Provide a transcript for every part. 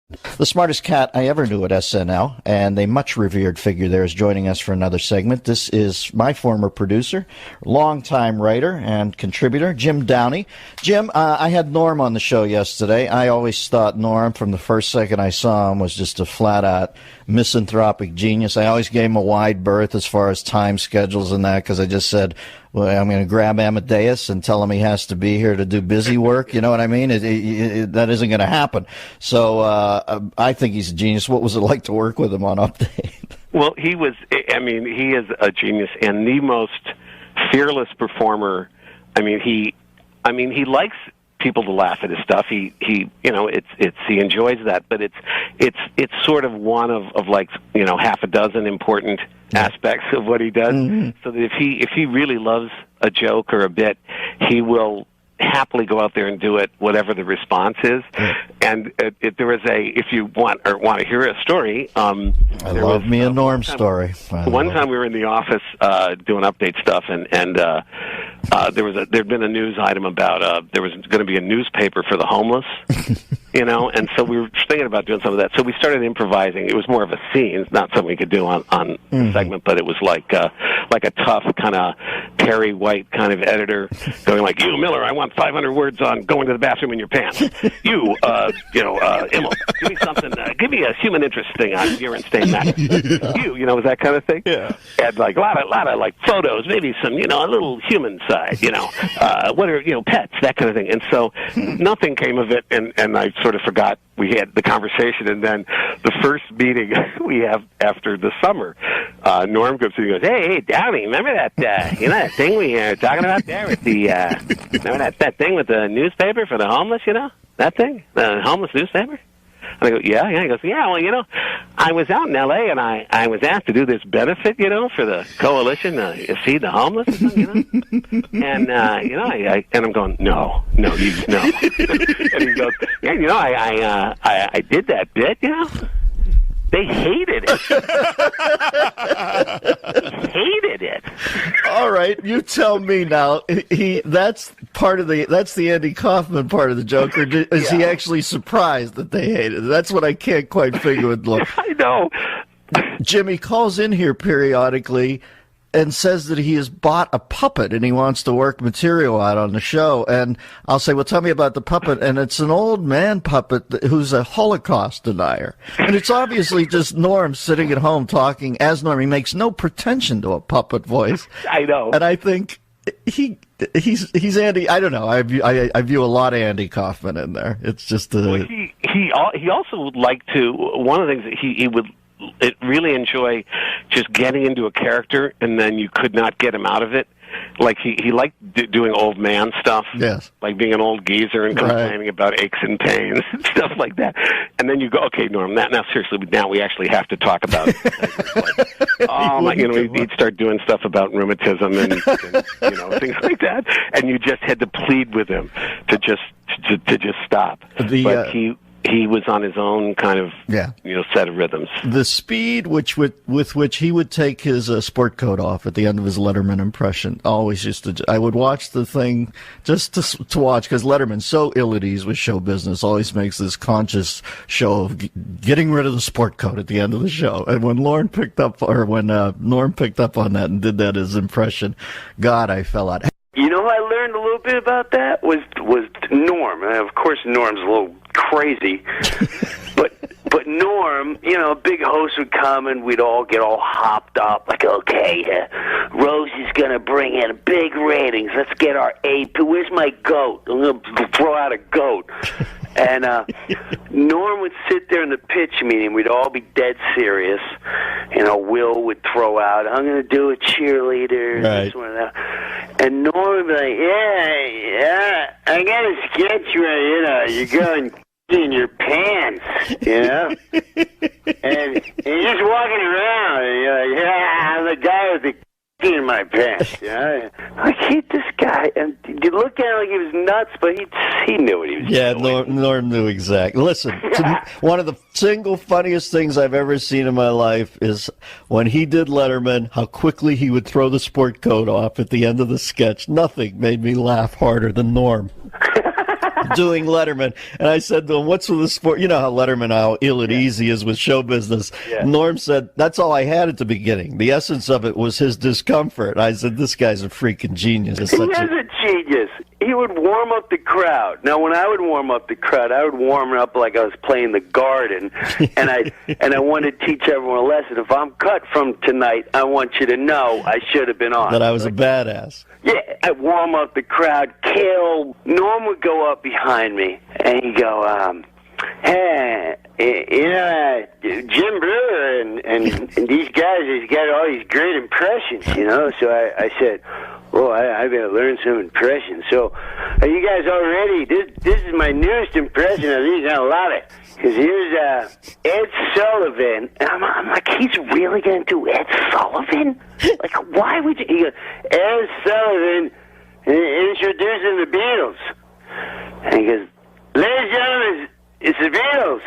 The smartest cat I ever knew at SNL, and a much revered figure there, is joining us for another segment. This is my former producer, longtime writer and contributor, Jim Downey. Jim, I had Norm on the show yesterday. I always thought Norm, from the first second I saw him, was just a flat-out misanthropic genius. I always gave him a wide berth as far as time schedules and that, because I just said, well, I'm going to grab Amadeus and tell him he has to be here to do busy work. You know what I mean? That isn't going to happen. So I think he's a genius. What was it like to work with him on Update? Well, he is a genius and the most fearless performer. He likes people to laugh at his stuff. He enjoys that, but it's sort of one of like, half a dozen important aspects of what he does. Mm-hmm. So that if he really loves a joke or a bit, he will happily go out there and do it, whatever the response is. And if you want to hear a story, I love me a Norm story. One time we were in the office doing Update stuff, and there'd been a news item about there was going to be a newspaper for the homeless, and so we were thinking about doing some of that. So we started improvising. It was more of a scene, not something we could do on the segment, but it was like a tough kind of Perry White kind of editor going like, "You, Miller, I want 500 words on going to the bathroom in your pants. You, Immel, give me something. Give me a human interest thing on urine stain mattress. You, was that kind of thing. Yeah. And like a lot of like photos, maybe some, a little human side. What are pets, that kind of thing. And so nothing came of it, and I sort of forgot we had the conversation. And then the first meeting we have after the summer, Norm comes in and goes, "Hey, Downey, remember that that thing we were talking about there with the remember that thing with the newspaper for the homeless, that thing, the homeless newspaper?" And I go, yeah. He goes, yeah, well, I was out in L.A. and I was asked to do this benefit, for the coalition to feed the homeless, and I'm going, no. And he goes, yeah, I did that bit, They hated it. Hated it. All right, you tell me now. That's the Andy Kaufman part of the joke, or is he actually surprised that they hated it? That's what I can't quite figure with Look. I know. Jimmy calls in here periodically and says that he has bought a puppet and he wants to work material out on the show. And I'll say, well, tell me about the puppet. And it's an old man puppet who's a Holocaust denier. And it's obviously just Norm sitting at home talking as Norm. He makes no pretension to a puppet voice. I know. And I think he's Andy. I don't know. I view a lot of Andy Kaufman in there. It's just he also would like to, one of the things that he would really enjoy just getting into a character, and then you could not get him out of it. Like he liked doing old man stuff, yes, like being an old geezer and complaining about aches and pains and stuff like that. And then you go, okay, Norm, now seriously, now we actually have to talk about it. He'd start doing stuff about rheumatism and things like that, and you just had to plead with him to just stop. But he was on his own kind of, set of rhythms. The speed with which he would take his sport coat off at the end of his Letterman impression, always I would watch the thing just to watch, because Letterman's so ill at ease with show business, always makes this conscious show of getting rid of the sport coat at the end of the show. And when Norm picked up on that and did that as impression, God, I fell out. I learned a little bit about that was Norm. And of course, Norm's a little crazy, but Norm, a big host would come and we'd all get all hopped up, like, okay, Rosie's gonna bring in big ratings. Let's get our AP. Where's my goat? I'm gonna throw out a goat. And Norm would sit there in the pitch meeting. We'd all be dead serious. Will would throw out, I'm going to do a cheerleader. Right. This one and that. And Norm would be like, yeah, I got a sketch ready. You're going in your pants, And you're just walking around. And you're like, yeah, I'm the guy with the in my pants, I hate this guy, and you look at him like he was nuts, but he knew what he was doing. Yeah, Norm knew exactly. Listen, one of the single funniest things I've ever seen in my life is when he did Letterman, how quickly he would throw the sport coat off at the end of the sketch. Nothing made me laugh harder than Norm. doing Letterman, and I said to him, "What's with the sport?" You know how Letterman, how ill at ease he is with show business. Yeah. Norm said, "That's all I had at the beginning. The essence of it was his discomfort." I said, "This guy's a freaking genius." He is a genius. He would warm up the crowd. Now, when I would warm up the crowd, I would warm it up like I was playing the Garden, and I wanted to teach everyone a lesson. If I'm cut from tonight, I want you to know I should have been on. That I was a badass. Yeah, I'd warm up the crowd, kill. Norm would go up behind me, and he'd go, hey, you know, Jim Brewer and these guys, he's got all these great impressions, you know. So I said, well, I better learn some impressions. So, are you guys all ready? This is my newest impression of these. I love it. Because here's Ed Sullivan. And I'm like, he's really going to do Ed Sullivan? Like, why would you? He goes, Ed Sullivan introducing the Beatles. And he goes, ladies and gentlemen, it's the Beatles.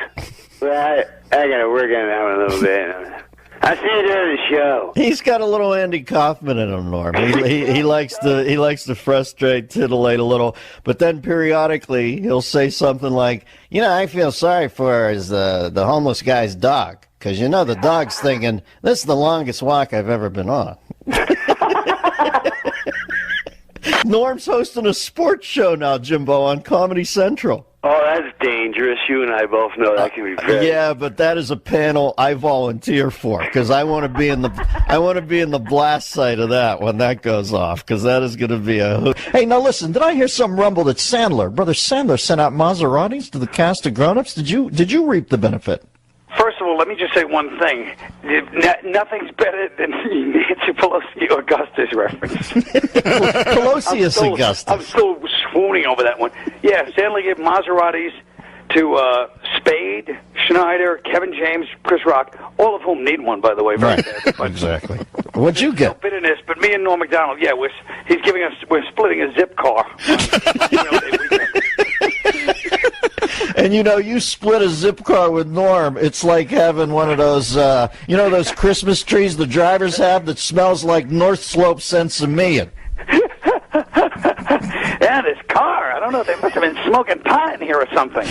Well, I got to work on that one a little bit. I see you during the show. He's got a little Andy Kaufman in him, Norm. He likes to frustrate, titillate a little, but then periodically he'll say something like, "You know, I feel sorry for the homeless guy's dog, because you know the dog's thinking this is the longest walk I've ever been on." Norm's hosting a sports show now, Jimbo, on Comedy Central. Oh, that's dangerous. You and I both know that can be very. Yeah, but that is a panel I volunteer for, because I want to be in the blast side of that when that goes off, because that is going to be a. Hey, now listen, did I hear some rumble that Brother Sandler sent out Maseratis to the cast of Grown Ups? Did you reap the benefit? First of all, let me just say one thing. Nothing's better than Nancy Pelosi Augustus reference. Pelosi Augustus. I'm still swooning over that one. Yeah, Stanley gave Maseratis to Spade, Schneider, Kevin James, Chris Rock, all of whom need one, by the way. Right, exactly. What'd you get? No bitterness, but me and Norm-Macdonald, yeah, we're splitting a zip car. And you know, you split a zip car with Norm. It's like having one of those, those Christmas trees the drivers have that smells like North Slope Sensimilla. Yeah, this car. I don't know. They must have been smoking pot in here or something.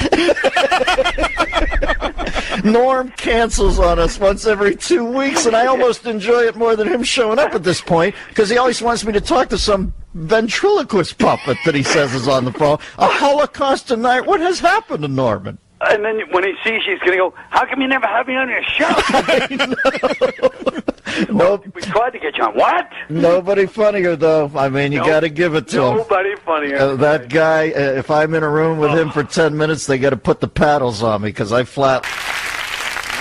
Norm cancels on us once every 2 weeks, and I almost enjoy it more than him showing up at this point, because he always wants me to talk to some ventriloquist puppet that he says is on the phone. A Holocaust tonight. What has happened to Norman? And then when he sees she's going to go, how come you never have me on your show? Nope. We tried to get you on. What? Nobody funnier, though. I mean, you got to give it to him. Nobody funnier. That guy, if I'm in a room with him for 10 minutes, they got to put the paddles on me, because I flat...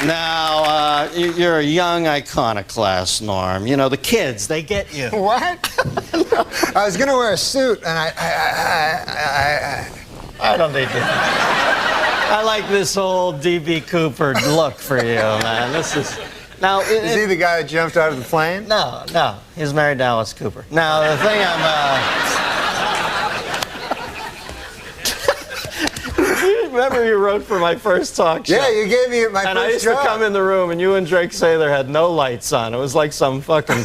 Now, you're a young iconoclast, Norm. You know, the kids, they get you. What? I was going to wear a suit, and I don't need to. I like this whole D.B. Cooper look for you, man. This is... Now, is he the guy that jumped out of the plane? No. He's married to Alice Cooper. Now, the thing remember you wrote for my first talk show? Yeah, you gave me my first job. And I used to come in the room, and you and Drake Sather had no lights on. It was like some fucking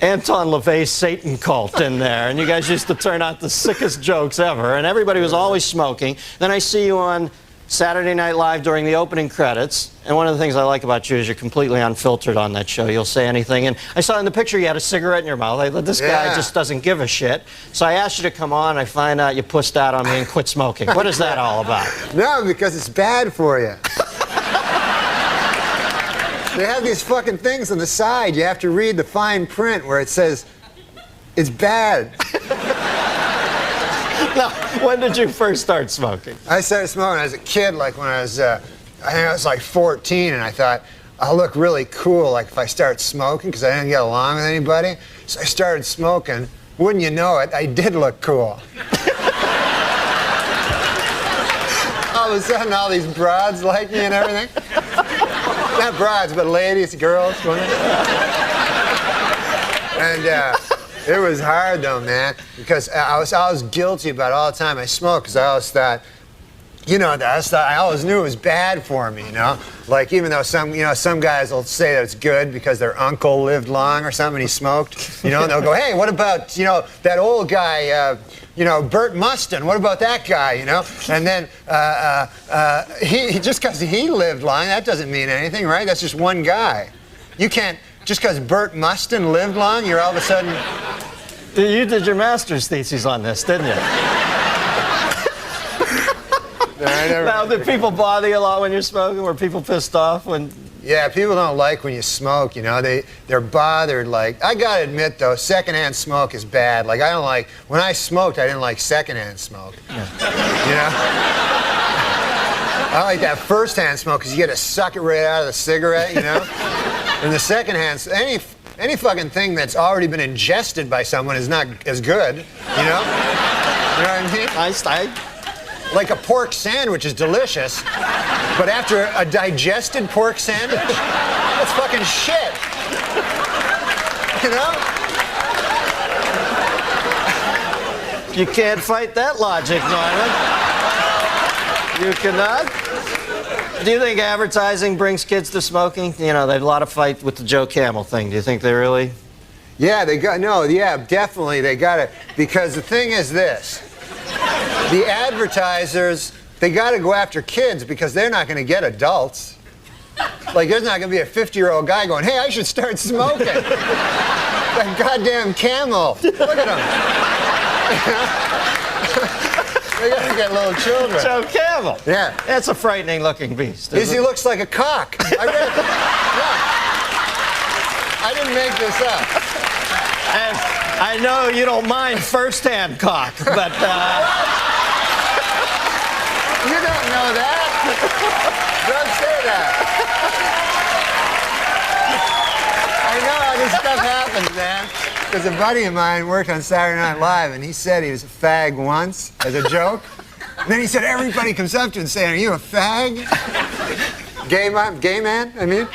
Anton LaVey Satan cult in there, and you guys used to turn out the sickest jokes ever, and everybody was always smoking. Then I see you on Saturday Night Live during the opening credits, and one of the things I like about you is you're completely unfiltered on that show. You'll say anything, and I saw in the picture you had a cigarette in your mouth. This guy just doesn't give a shit. So I asked you to come on. I find out you pussed out on me and quit smoking. What is that all about? No, because it's bad for you. They have these fucking things on the side. You have to read the fine print where it says, it's bad. Now, when did you first start smoking? I started smoking as a kid, like when I was, I think I was like 14, and I thought, I'll look really cool, like if I start smoking, because I didn't get along with anybody. So I started smoking. Wouldn't you know it, I did look cool. All of a sudden, all these broads like me and everything. Not broads, but ladies, girls, women. And, it was hard, though, man, because I was guilty about all the time I smoked, because I always thought, You know, I always knew it was bad for me, you know? Like, even though some guys will say that it's good because their uncle lived long or something and he smoked, you know, and they'll go, hey, what about, you know, that old guy, you know, Bert Mustin, what about that guy, you know? And then he just because he lived long, that doesn't mean anything, right? That's just one guy. You can't, just because Bert Mustin lived long, you're all of a sudden... You did your master's thesis on this, didn't you? Now, did people bother you a lot when you're smoking? Were people pissed off when... Yeah, people don't like when you smoke, you know. They're bothered. Like, I gotta admit, though, secondhand smoke is bad. Like, I don't like... When I smoked, I didn't like secondhand smoke. Yeah. You know? I like that first-hand smoke because you get to suck it right out of the cigarette, you know? And the secondhand... Any fucking thing that's already been ingested by someone is not as good, you know? You know what I mean? Like a pork sandwich is delicious, but after a digested pork sandwich, that's fucking shit. You know? You can't fight that logic, Norman. You cannot? Do you think advertising brings kids to smoking? You know, there's a lot of fight with the Joe Camel thing. Do you think they really? Yeah, definitely they got it. Because the thing is this. The advertisers, they got to go after kids because they're not going to get adults. Like, there's not going to be a 50-year-old guy going, hey, I should start smoking. That goddamn Camel. Look at him. They got to get little children. Joe Camel. Yeah. That's a frightening-looking beast. He looks like a cock. I didn't make this up. And I know you don't mind first-hand cock, but... You don't know that. Don't say that. I know how this stuff happens, man. Because a buddy of mine worked on Saturday Night Live, and he said he was a fag once as a joke. And then he said everybody comes up to him and saying, "Are you a fag?" Gay man? I mean.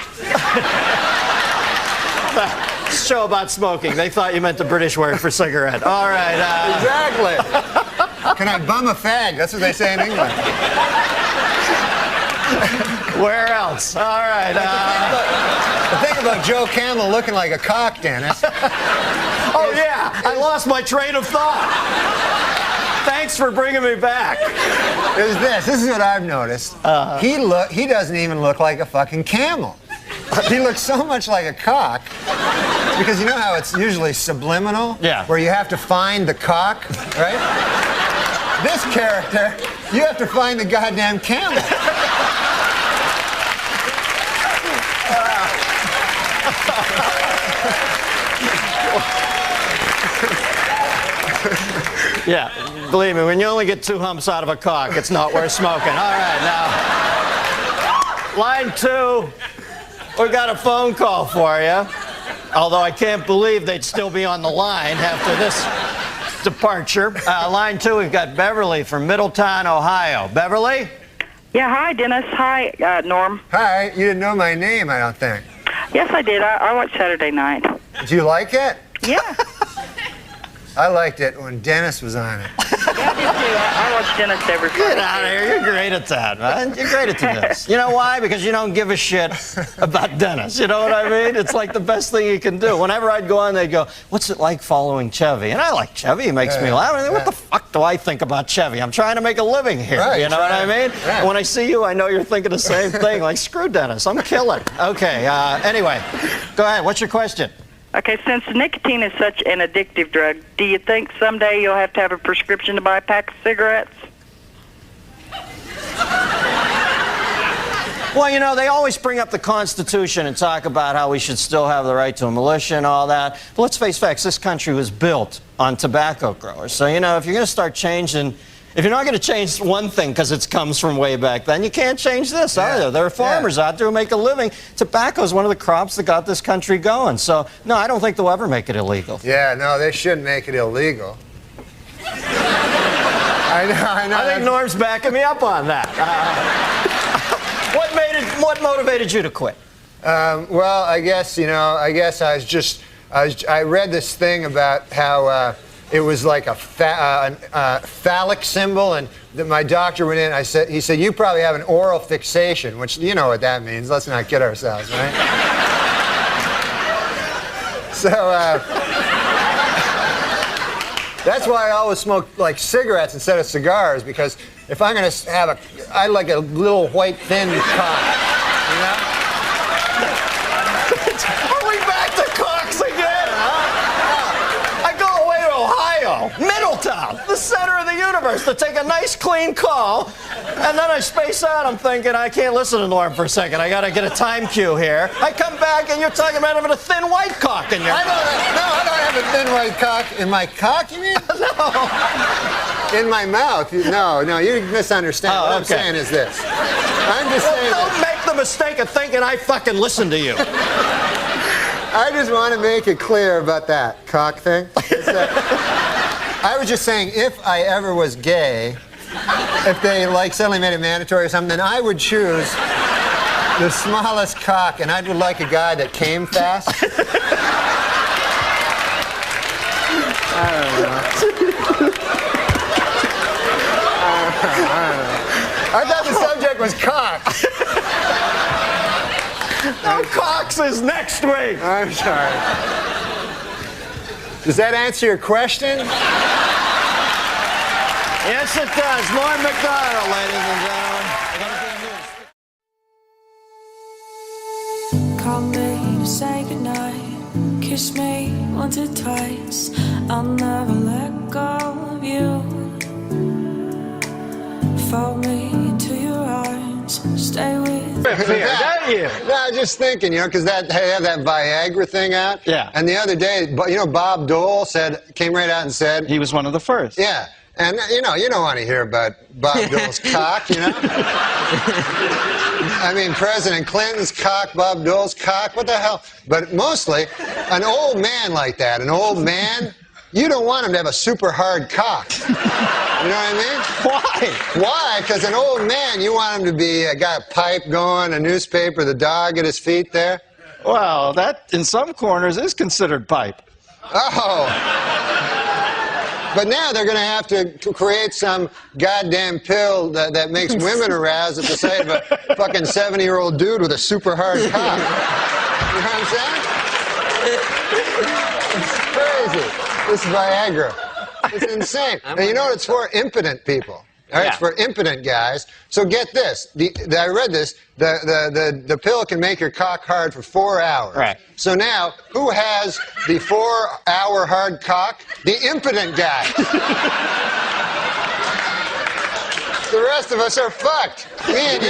Show about smoking. They thought you meant the British word for cigarette. All right. Exactly. Can I bum a fag? That's what they say in England. Where else? All right. The thing about Joe Camel looking like a cock, Dennis. Oh, yeah. I lost my train of thought. Thanks for bringing me back. This is what I've noticed. He doesn't even look like a fucking camel. He looks so much like a cock. Because you know how it's usually subliminal? Yeah. Where you have to find the cock, right? This character, you have to find the goddamn camel. Yeah, believe me, when you only get 2 humps out of a cock, it's not worth smoking. All right, now, line 2, we got a phone call for you. Although I can't believe they'd still be on the line after this departure. Line 2, we've got Beverly from Middletown, Ohio. Beverly? Yeah, hi, Dennis. Hi, Norm. Hi, you didn't know my name, I don't think. Yes, I did. I watched Saturday Night. Do you like it? Yeah. I liked it when Dennis was on it. Yeah, me too. I watch Dennis every Friday. Get out of here. You're great at that, man. You're great at this. You know why? Because you don't give a shit about Dennis. You know what I mean? It's like the best thing you can do. Whenever I'd go on, they'd go, what's it like following Chevy? And I like Chevy. He makes me laugh. I mean, what the fuck do I think about Chevy? I'm trying to make a living here. Right, you know what I mean? Yeah. And when I see you, I know you're thinking the same thing. Like, screw Dennis. I'm killing. Okay. Anyway, go ahead. What's your question? Okay, since nicotine is such an addictive drug, do you think someday you'll have to have a prescription to buy a pack of cigarettes? Well, you know, they always bring up the Constitution and talk about how we should still have the right to a militia and all that. But let's face facts, this country was built on tobacco growers. So, you know, if you're going to start changing... If you're not going to change one thing because it comes from way back then, you can't change this either. There are farmers out there who make a living. Tobacco is one of the crops that got this country going. So, no, I don't think they'll ever make it illegal. Yeah, no, they shouldn't make it illegal. I know. I think Norm's backing me up on that. What motivated you to quit? Well, I guess I read this thing about how it was like a phallic symbol, and my doctor went in. He said, you probably have an oral fixation, which you know what that means. Let's not kid ourselves, right? So that's why I always smoke like cigarettes instead of cigars, because if I'm gonna have I like a little white thin cock, you know? Are we back to cocks again, huh? I go away to Ohio, Middletown, the center of the universe, to take a nice clean call, and then I space out. I'm thinking, I can't listen to Norm for a second. I gotta get a time cue here. I come back and you're talking about having a thin white cock in your I don't have a thin white cock. In my cock, you mean? No. In my mouth. No, you misunderstand. What I'm saying is this. I'm just saying Don't make the mistake of thinking I fucking listen to you. I just want to make it clear about that cock thing. I was just saying, if I ever was gay, if they like suddenly made it mandatory or something, then I would choose the smallest cock, and I would like a guy that came fast. I don't know. I thought the subject was cock. No, cocks is next week. I'm sorry. Does that answer your question? Yes, it does. Norm-Macdonald, ladies and gentlemen. Call me to say goodnight. Kiss me once or twice. I'll never let go of you. Fold me into your arms. Stay with me. No, I was just thinking, because they have that Viagra thing out. Yeah. And the other day, Bob Dole came right out and said He was one of the first. Yeah. And, you don't want to hear about Bob Dole's cock, I mean, President Clinton's cock, Bob Dole's cock, what the hell? But mostly, an old man like that, you don't want him to have a super hard cock. You know what I mean? Why? Why? Because an old man, you want him to be, got a pipe going, a newspaper, the dog at his feet there. Well, that, in some corners, is considered pipe. Oh. But now they're going to have to create some goddamn pill that makes women aroused at the sight of a fucking 70-year-old dude with a super hard cock. You know what I'm saying? It's crazy. This Viagra. It's insane. And you know what it's for? Impotent people. All right, It's for impotent guys. So get this. I read this. The pill can make your cock hard for 4 hours. Right. So now, who has the 4-hour hard cock? The impotent guy. The rest of us are fucked. Me and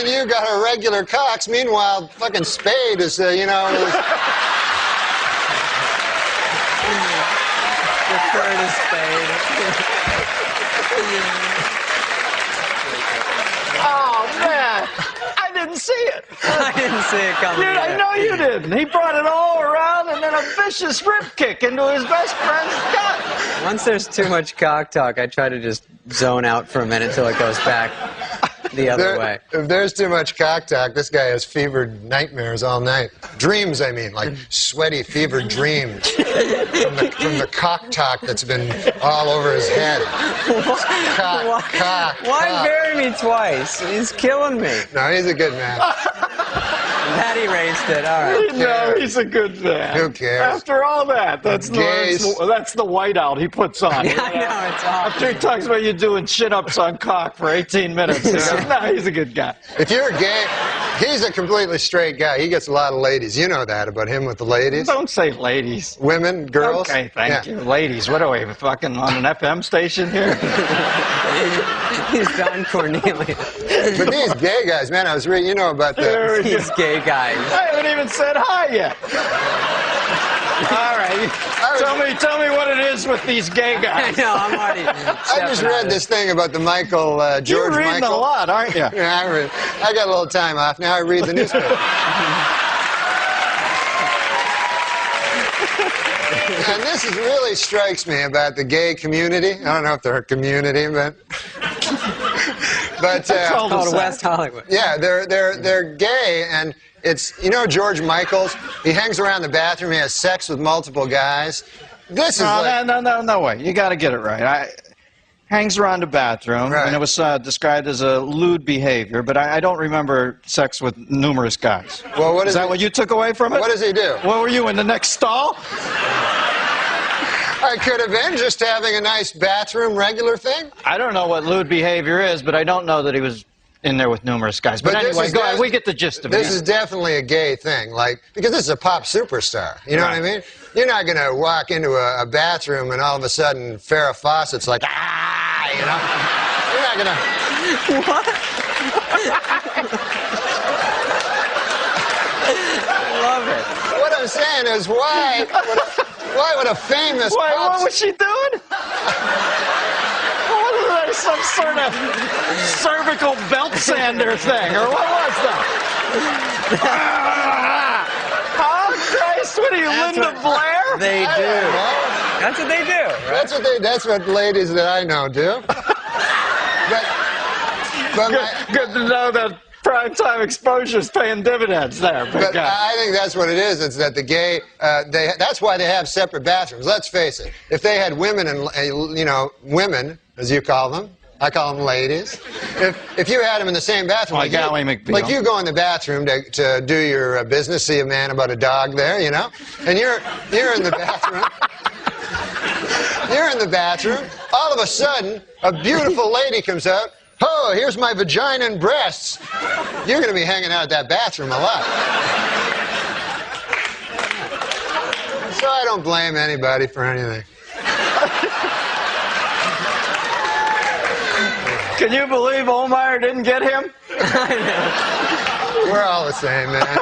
you got our regular cocks. Meanwhile, fucking Spade is, Refer to Spade. Oh, man. I didn't see it. I didn't see it coming. Dude, I know you didn't. He brought it all around and then a vicious rip kick into his best friend's gut. Once there's too much cock talk, I try to just zone out for a minute till it goes back the other way. If there's too much cock talk, this guy has fevered nightmares all night. Dreams, I mean, like sweaty, fevered dreams from the cock talk that's been all over his head. Why bury me twice? He's killing me. No, he's a good man. That erased it. All right. No, he's a good man. Who cares? After all that, that's the whiteout he puts on. Yeah, I know, it's awful. After he talks about you doing chin-ups on cock for 18 minutes. No, he's a good guy. If you're gay, he's a completely straight guy. He gets a lot of ladies. You know that about him with the ladies. Don't say ladies. Women, girls. Okay, thank you. Ladies, what are we, fucking on an FM station here? He's Don Cornelius. But these gay guys, man, I was reading, about the... These gay guys. I haven't even said hi yet. All right. Tell me what it is with these gay guys. I know, I'm already... I just read this thing about the George You're reading Michael. a lot, aren't you? Yeah, I got a little time off. Now I read the newspaper. And this really strikes me about the gay community. I don't know if they're a community, but... But called West Hollywood. Yeah, they're gay, and it's George Michaels. He hangs around the bathroom. He has sex with multiple guys, This is like... No way. You got to get it right. Hangs around the bathroom, and it was described as a lewd behavior, but I don't remember sex with numerous guys. Well, is that what you took away from it? What does he do? What were you, in the next stall? I could have been just having a nice bathroom regular thing. I don't know what lewd behavior is, but I don't know that he was in there with numerous guys. But anyway, go ahead. We get the gist of it. This is definitely a gay thing, like, because this is a pop superstar. You know what I mean? You're not going to walk into a bathroom and all of a sudden Farrah Fawcett's like, you know? You're not going to... What? I love it. What I'm saying is, why would a famous what was she doing? Some sort of cervical belt sander thing, or what was that? Oh, Christ, what are you, Linda Blair? They do. That's what they do. Right? That's what ladies that I know do. Good to know that primetime exposure's paying dividends there. But I think that's what it is. It's that the gay, that's why they have separate bathrooms. Let's face it. If they had women and, women, as you call them, I call them ladies. If you had them in the same bathroom, like you go in the bathroom to do your business, see a man about a dog there, and you're in the bathroom. You're in the bathroom. All of a sudden, a beautiful lady comes out. Oh, here's my vagina and breasts. You're going to be hanging out at that bathroom a lot. So I don't blame anybody for anything. Can you believe Olmeyer didn't get him? We're all the same, man.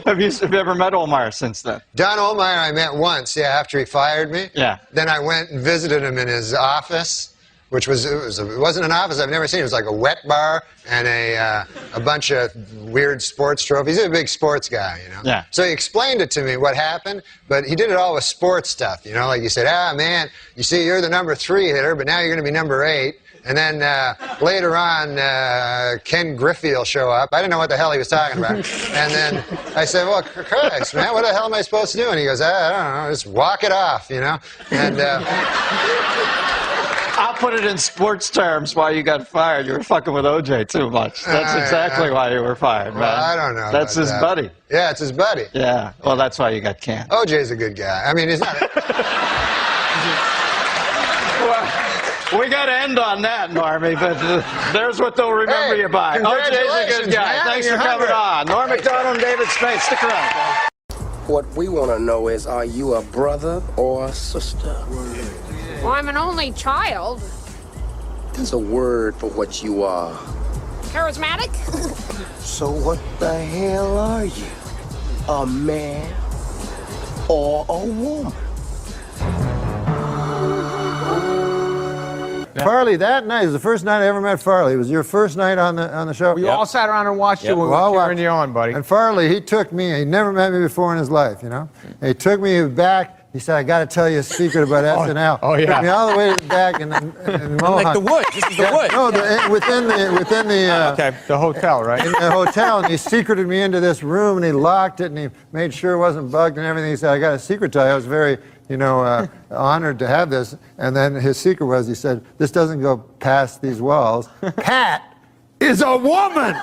Have you ever met Olmeyer since then? Don Olmeyer I met once, after he fired me. Yeah. Then I went and visited him in his office, which it wasn't an office I've never seen. It was like a wet bar and a bunch of weird sports trophies. He's a big sports guy, Yeah. So he explained it to me what happened, but he did it all with sports stuff, like you said, man, you see, you're the number 3 hitter, but now you're going to be number 8. And then later on, Ken Griffey will show up. I didn't know what the hell he was talking about. And then I said, well, Christ, man, what the hell am I supposed to do? And he goes, I don't know, just walk it off, And I'll put it in sports terms why you got fired. You were fucking with OJ too much. That's exactly why you were fired, man. Well, I don't know. That's his buddy. Yeah, it's his buddy. Yeah, well, that's why you got canned. OJ's a good guy. I mean, he's not... We got to end on that, Normie, but there's what they'll remember you by. OJ's a good guy. Man, Thanks for coming on. Norm-Macdonald and David Spade, stick around. What we want to know is, are you a brother or a sister? Well, I'm an only child. There's a word for what you are. Charismatic? So what the hell are you? A man or a woman? Farley, that night is the first night I ever met Farley. It was your first night on the show. We all sat around and watched you when we were cheering you on, buddy. And Farley, he took me. He never met me before in his life, He took me back. He said, I got to tell you a secret about SNL. Oh, yeah. Took me all the way to the back in Mohawk. Like the woods. This is the woods. No, within the okay, the hotel, right? In the hotel, and he secreted me into this room, and he locked it, and he made sure it wasn't bugged and everything. He said, I got a secret to tell you. I was very, honored to have this. And then his secret was, he said, this doesn't go past these walls. Pat is a woman!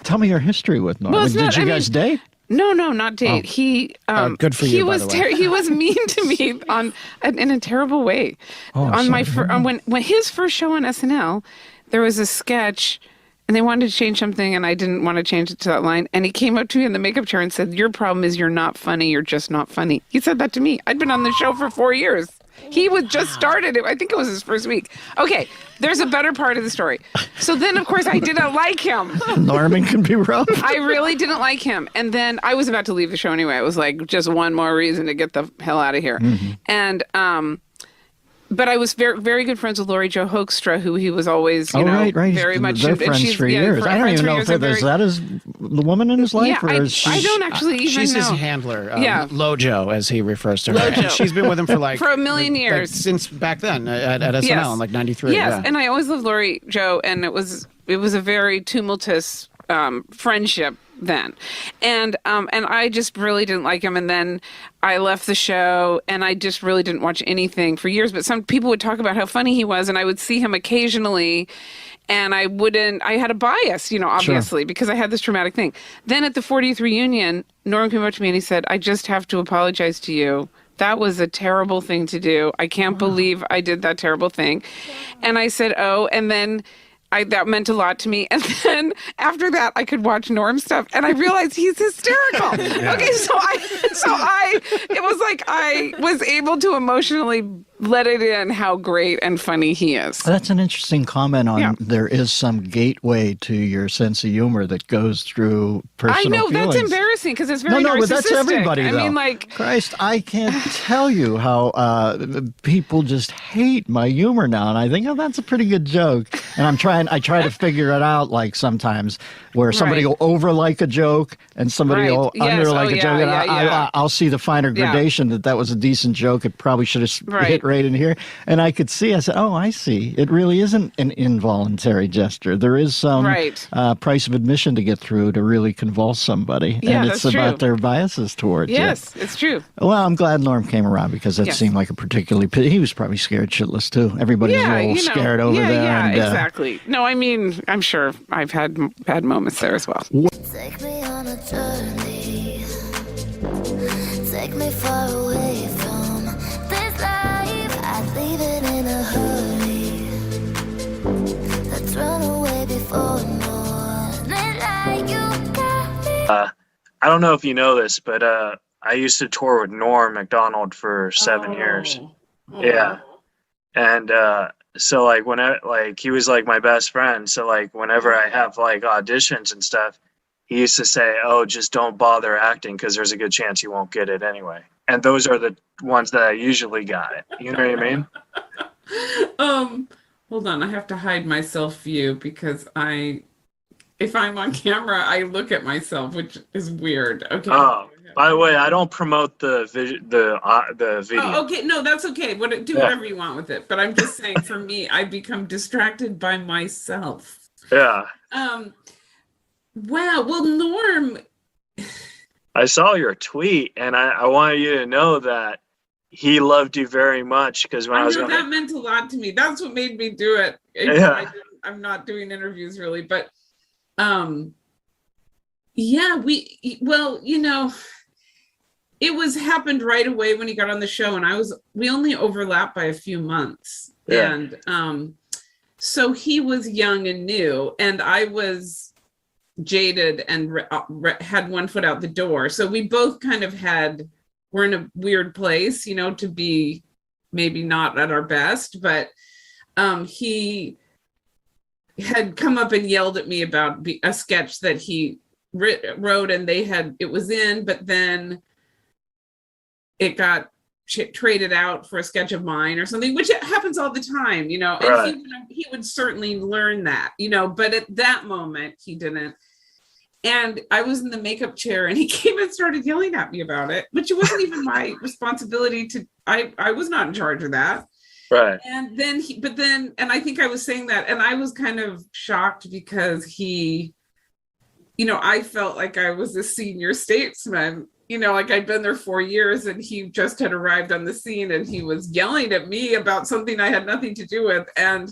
Tell me your history with Norm. Did you guys date? No, not date. Oh. He good for you, by the way. He was mean to me in a terrible way. When his first show on SNL, there was a sketch, and they wanted to change something, and I didn't want to change it to that line. And he came up to me in the makeup chair and said, "Your problem is you're not funny. You're just not funny." He said that to me. I'd been on the show for 4 years. He was just started it. I think it was his first week. Okay, there's a better part of the story. So then, of course, I didn't like him. Norman can be rough. I really didn't like him. And then I was about to leave the show anyway. I was like, just one more reason to get the hell out of here. Mm-hmm. And but I was very, very good friends with Laurie Jo Hoekstra, who he was always, very much. They're friends for years. I don't even know if is that the woman in his life, or is she? I don't actually even she's know. She's his handler, Lojo, as he refers to her. Lojo. And she's been with him for for a million years, since back then at SNL in like '93. Yes, and I always loved Laurie Jo, and it was it was a very tumultuous friendship then, and I just really didn't like him, and then I left the show, and I just really didn't watch anything for years. But some people would talk about how funny he was, and I would see him occasionally, and I had a bias, obviously, because I had this traumatic thing. Then at the 40th reunion, Norm came up to me and he said, "I just have to apologize to you. That was a terrible thing to do. I can't believe I did that terrible thing." And I said, "Oh," and then that meant a lot to me. And then after that, I could watch Norm stuff, and I realized he's hysterical. Okay, it was like I was able to emotionally let it in how great and funny he is. That's an interesting comment on there is some gateway to your sense of humor that goes through personal feelings. That's embarrassing because it's very narcissistic. But that's everybody, though. I mean, like... Christ, I can't tell you how people just hate my humor now, and I think, that's a pretty good joke. And I try to figure it out, like, sometimes, where somebody will over-like a joke, and somebody will under-like a joke, and I'll see the finer gradation that was a decent joke. It probably should have hit right in here. And I could see, I said, oh, I see. It really isn't an involuntary gesture. There is some price of admission to get through to really convulse somebody. Yeah, and it's about their biases towards you. Yes, it's true. Well, I'm glad Norm came around because that seemed like a particularly... He was probably scared shitless, too. Everybody was a little scared over there. Yeah, exactly. No, I mean, I'm sure I've had moments there as well. Take me on a journey. Take me far away from this life. I'd leave it in a hurry. Let's run away before morning light. You got me. I don't know if you know this, but I used to tour with Norm-Macdonald for 7 years. Yeah. And so like he was like my best friend. So like whenever I have like auditions and stuff, he used to say, "Oh, just don't bother acting because there's a good chance you won't get it anyway." And those are the ones that I usually got it. You know what I mean? Hold on, I have to hide my self view because if I'm on camera, I look at myself, which is weird. Okay. Oh, by the way, I don't promote the video. Oh, okay, no, that's okay. Do whatever you want with it. But I'm just saying, for me, I become distracted by myself. Yeah. Wow. Well, Norm. I saw your tweet, and I wanted you to know that he loved you very much because when I was that meant a lot to me. That's what made me do it. I'm not doing interviews really, but it happened right away when he got on the show, and we only overlapped by a few months. Yeah. And so he was young and new, and I was jaded and had one foot out the door. So we both kind of we're in a weird place, to be maybe not at our best, but he had come up and yelled at me about a sketch that he wrote, and it was in, but then it got traded out for a sketch of mine or something, which happens all the time, and he would certainly learn that, but at that moment he didn't. And I was in the makeup chair, and he came and started yelling at me about it, which it wasn't even my responsibility I was not in charge of that. Right. And then and I think I was saying that, and I was kind of shocked because he, I felt like I was a senior statesman, like I'd been there 4 years, and he just had arrived on the scene, and he was yelling at me about something I had nothing to do with. And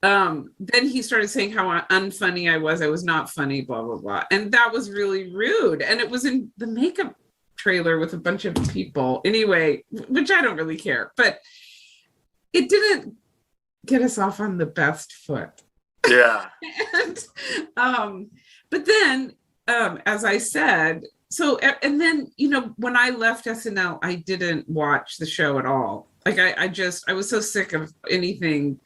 then he started saying how unfunny I was not funny, blah, blah, blah. And that was really rude. And it was in the makeup trailer with a bunch of people anyway, which I don't really care, but it didn't get us off on the best foot. Yeah. But then, as I said, and then, when I left SNL, I didn't watch the show at all. Like I was so sick of anything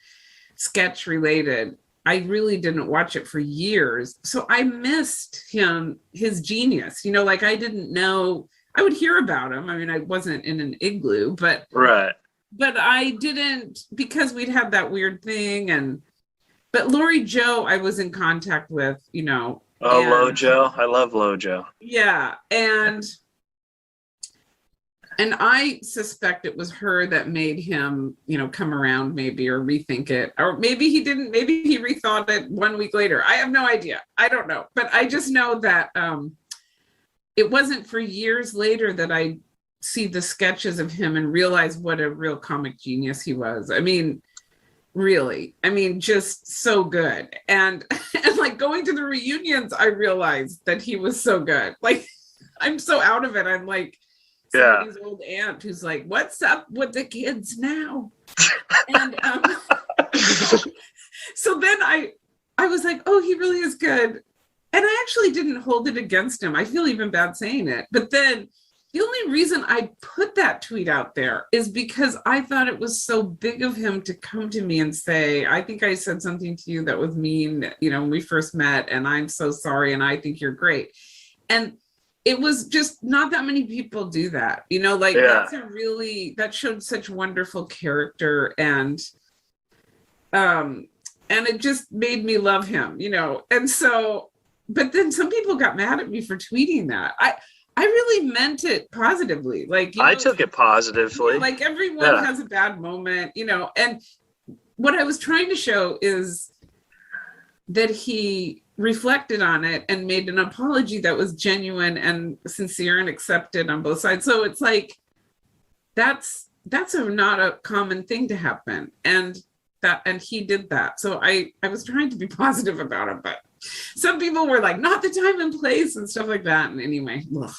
sketch related. I really didn't watch it for years. So I missed his genius, like I didn't know. I would hear about him. I mean, I wasn't in an igloo, but I didn't, because we'd had that weird thing. But Lori Joe, I was in contact with, Lojo. I love Lojo. Yeah. And And I suspect it was her that made him, come around maybe, or rethink it. Or maybe he didn't, maybe he rethought it 1 week later. I have no idea. I don't know. But I just know that it wasn't for years later that I see the sketches of him and realize what a real comic genius he was. I mean, really. I mean, just so good. And like going to the reunions, I realized that he was so good. Like, I'm so out of it. I'm like, somebody's old aunt who's like, what's up with the kids now? And so then I was like, oh, he really is good. And I actually didn't hold it against him. I feel even bad saying it. But then the only reason I put that tweet out there is because I thought it was so big of him to come to me and say, I think I said something to you that was mean, when we first met, and I'm so sorry, and I think you're great. And it was just not that many people do that, that showed such wonderful character, and it just made me love him, and so, but then some people got mad at me for tweeting that. I really meant it positively. I took it positively. Like everyone has a bad moment, and what I was trying to show is that he reflected on it and made an apology that was genuine and sincere and accepted on both sides. So it's like, that's not a common thing to happen. And he did that. So I was trying to be positive about it, but some people were like, not the time and place and stuff like that. And anyway, ugh.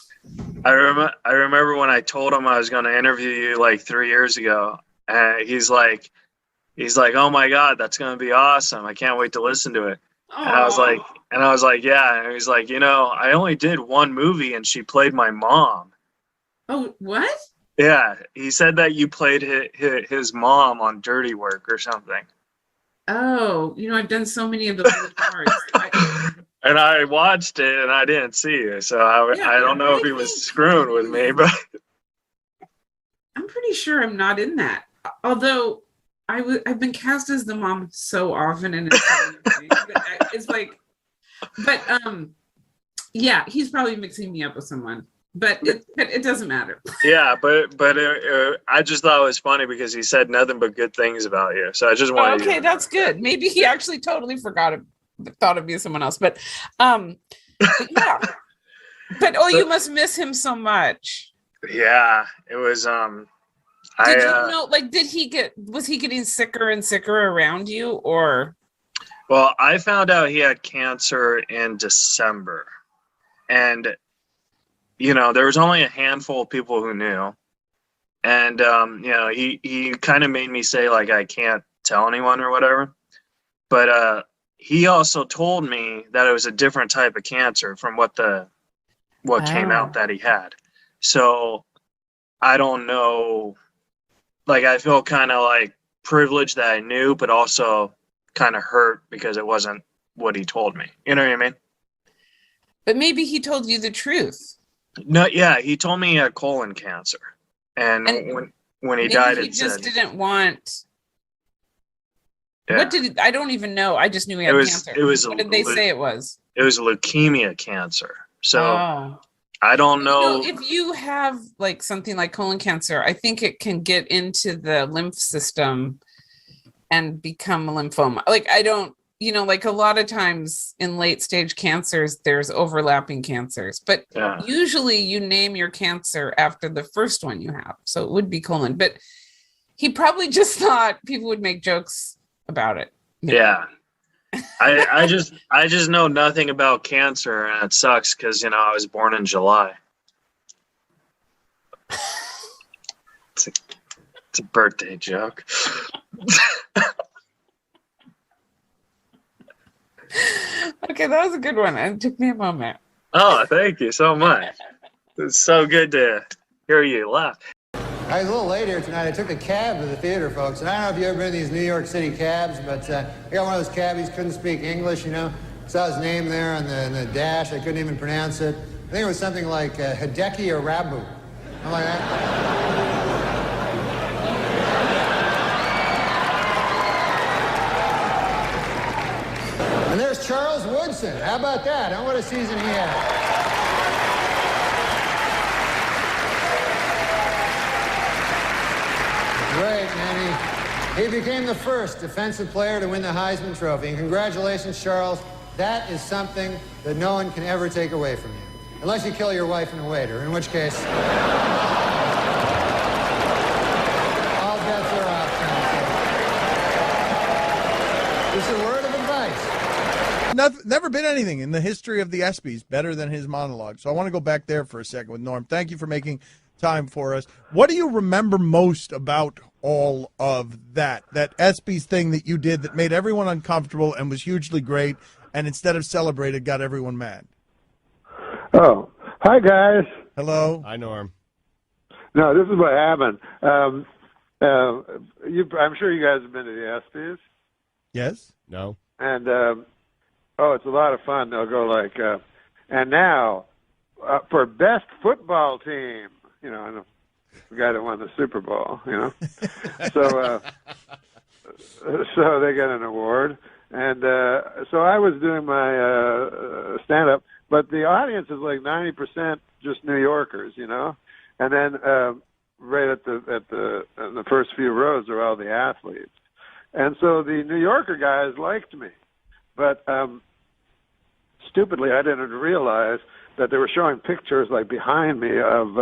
I remember when I told him I was going to interview you like 3 years ago, and he's like, oh my God, that's going to be awesome. I can't wait to listen to it. And I was like, yeah. And he's like, I only did one movie and she played my mom. Oh, what? Yeah. He said that you played his mom on Dirty Work or something. Oh, I've done so many of those parts. And I watched it and I didn't see you. So I don't know if he was screwing with me, but I'm pretty sure I'm not in that. Although I've been cast as the mom so often, and it's like, but yeah, he's probably mixing me up with someone, but it doesn't matter. Yeah, but I just thought it was funny because he said nothing but good things about you, so I just wanted. Okay, that's good. Maybe he actually totally thought of me as someone else, but yeah. But you must miss him so much. Yeah, it was Did you know, was he getting sicker and sicker around you, or? Well, I found out he had cancer in December, and, there was only a handful of people who knew, and, he kind of made me say, like, I can't tell anyone or whatever, but he also told me that it was a different type of cancer from what came out that he had, so I don't know. Like, I feel kind of like privileged that I knew, but also kind of hurt because it wasn't what he told me. You know what I mean? But maybe he told you the truth. No, yeah, he told me he had colon cancer. And when he died, he just didn't want. Yeah. What did I don't even know. I just knew he had cancer. What did they say it was? It was leukemia cancer. So I don't know. If you have like something like colon cancer, I think it can get into the lymph system and become a lymphoma. Like like a lot of times in late stage cancers, there's overlapping cancers, but usually you name your cancer after the first one you have. So it would be colon, but he probably just thought people would make jokes about it. Yeah. I just know nothing about cancer, and it sucks because I was born in July. It's a birthday joke. Okay, that was a good one. It took me a moment. Oh, thank you so much. It's so good to hear you laugh. I was a little late here tonight. I took a cab to the theater, folks. And I don't know if you've ever been in these New York City cabs, but I got one of those cabbies, couldn't speak English, Saw his name there on the dash. I couldn't even pronounce it. I think it was something like Hideki or Rabu. Something like that. And there's Charles Woodson. How about that? What a season he had. and he became the first defensive player to win the Heisman Trophy. And congratulations, Charles. That is something that no one can ever take away from you. Unless you kill your wife and a waiter, in which case... all bets are off. Just a word of advice. Never been anything in the history of the ESPYs better than his monologue. So I want to go back there for a second with Norm. Thank you for making time for us. What do you remember most about all of that ESPYs thing that you did that made everyone uncomfortable and was hugely great, and instead of celebrated, got everyone mad? Oh, hi, guys. Hello. Hi, Norm. No, this is what happened. I'm sure you guys have been to the ESPYs. Yes. No. And, it's a lot of fun. They'll go like, and now, for best football team, I know the guy that won the Super Bowl, So, so they get an award. And so I was doing my stand-up, but the audience is like 90% just New Yorkers, and then right at the first few rows are all the athletes, and so the New Yorker guys liked me, but stupidly I didn't realize that they were showing pictures like behind me of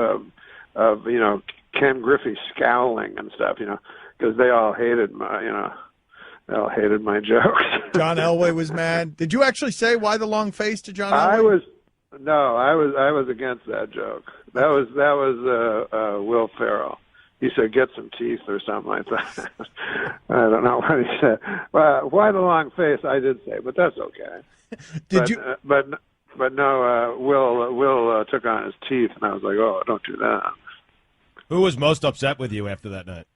Ken Griffey scowling and stuff, because they all hated my They all hated my jokes. John Elway was mad. Did you actually say why the long face to John Elway? I was against that joke. That was Will Ferrell. He said, "Get some teeth" or something like that. I don't know what he said. Why the long face? I did say, but that's okay. But no. Will took on his teeth, and I was like, "Oh, don't do that." Who was most upset with you after that night?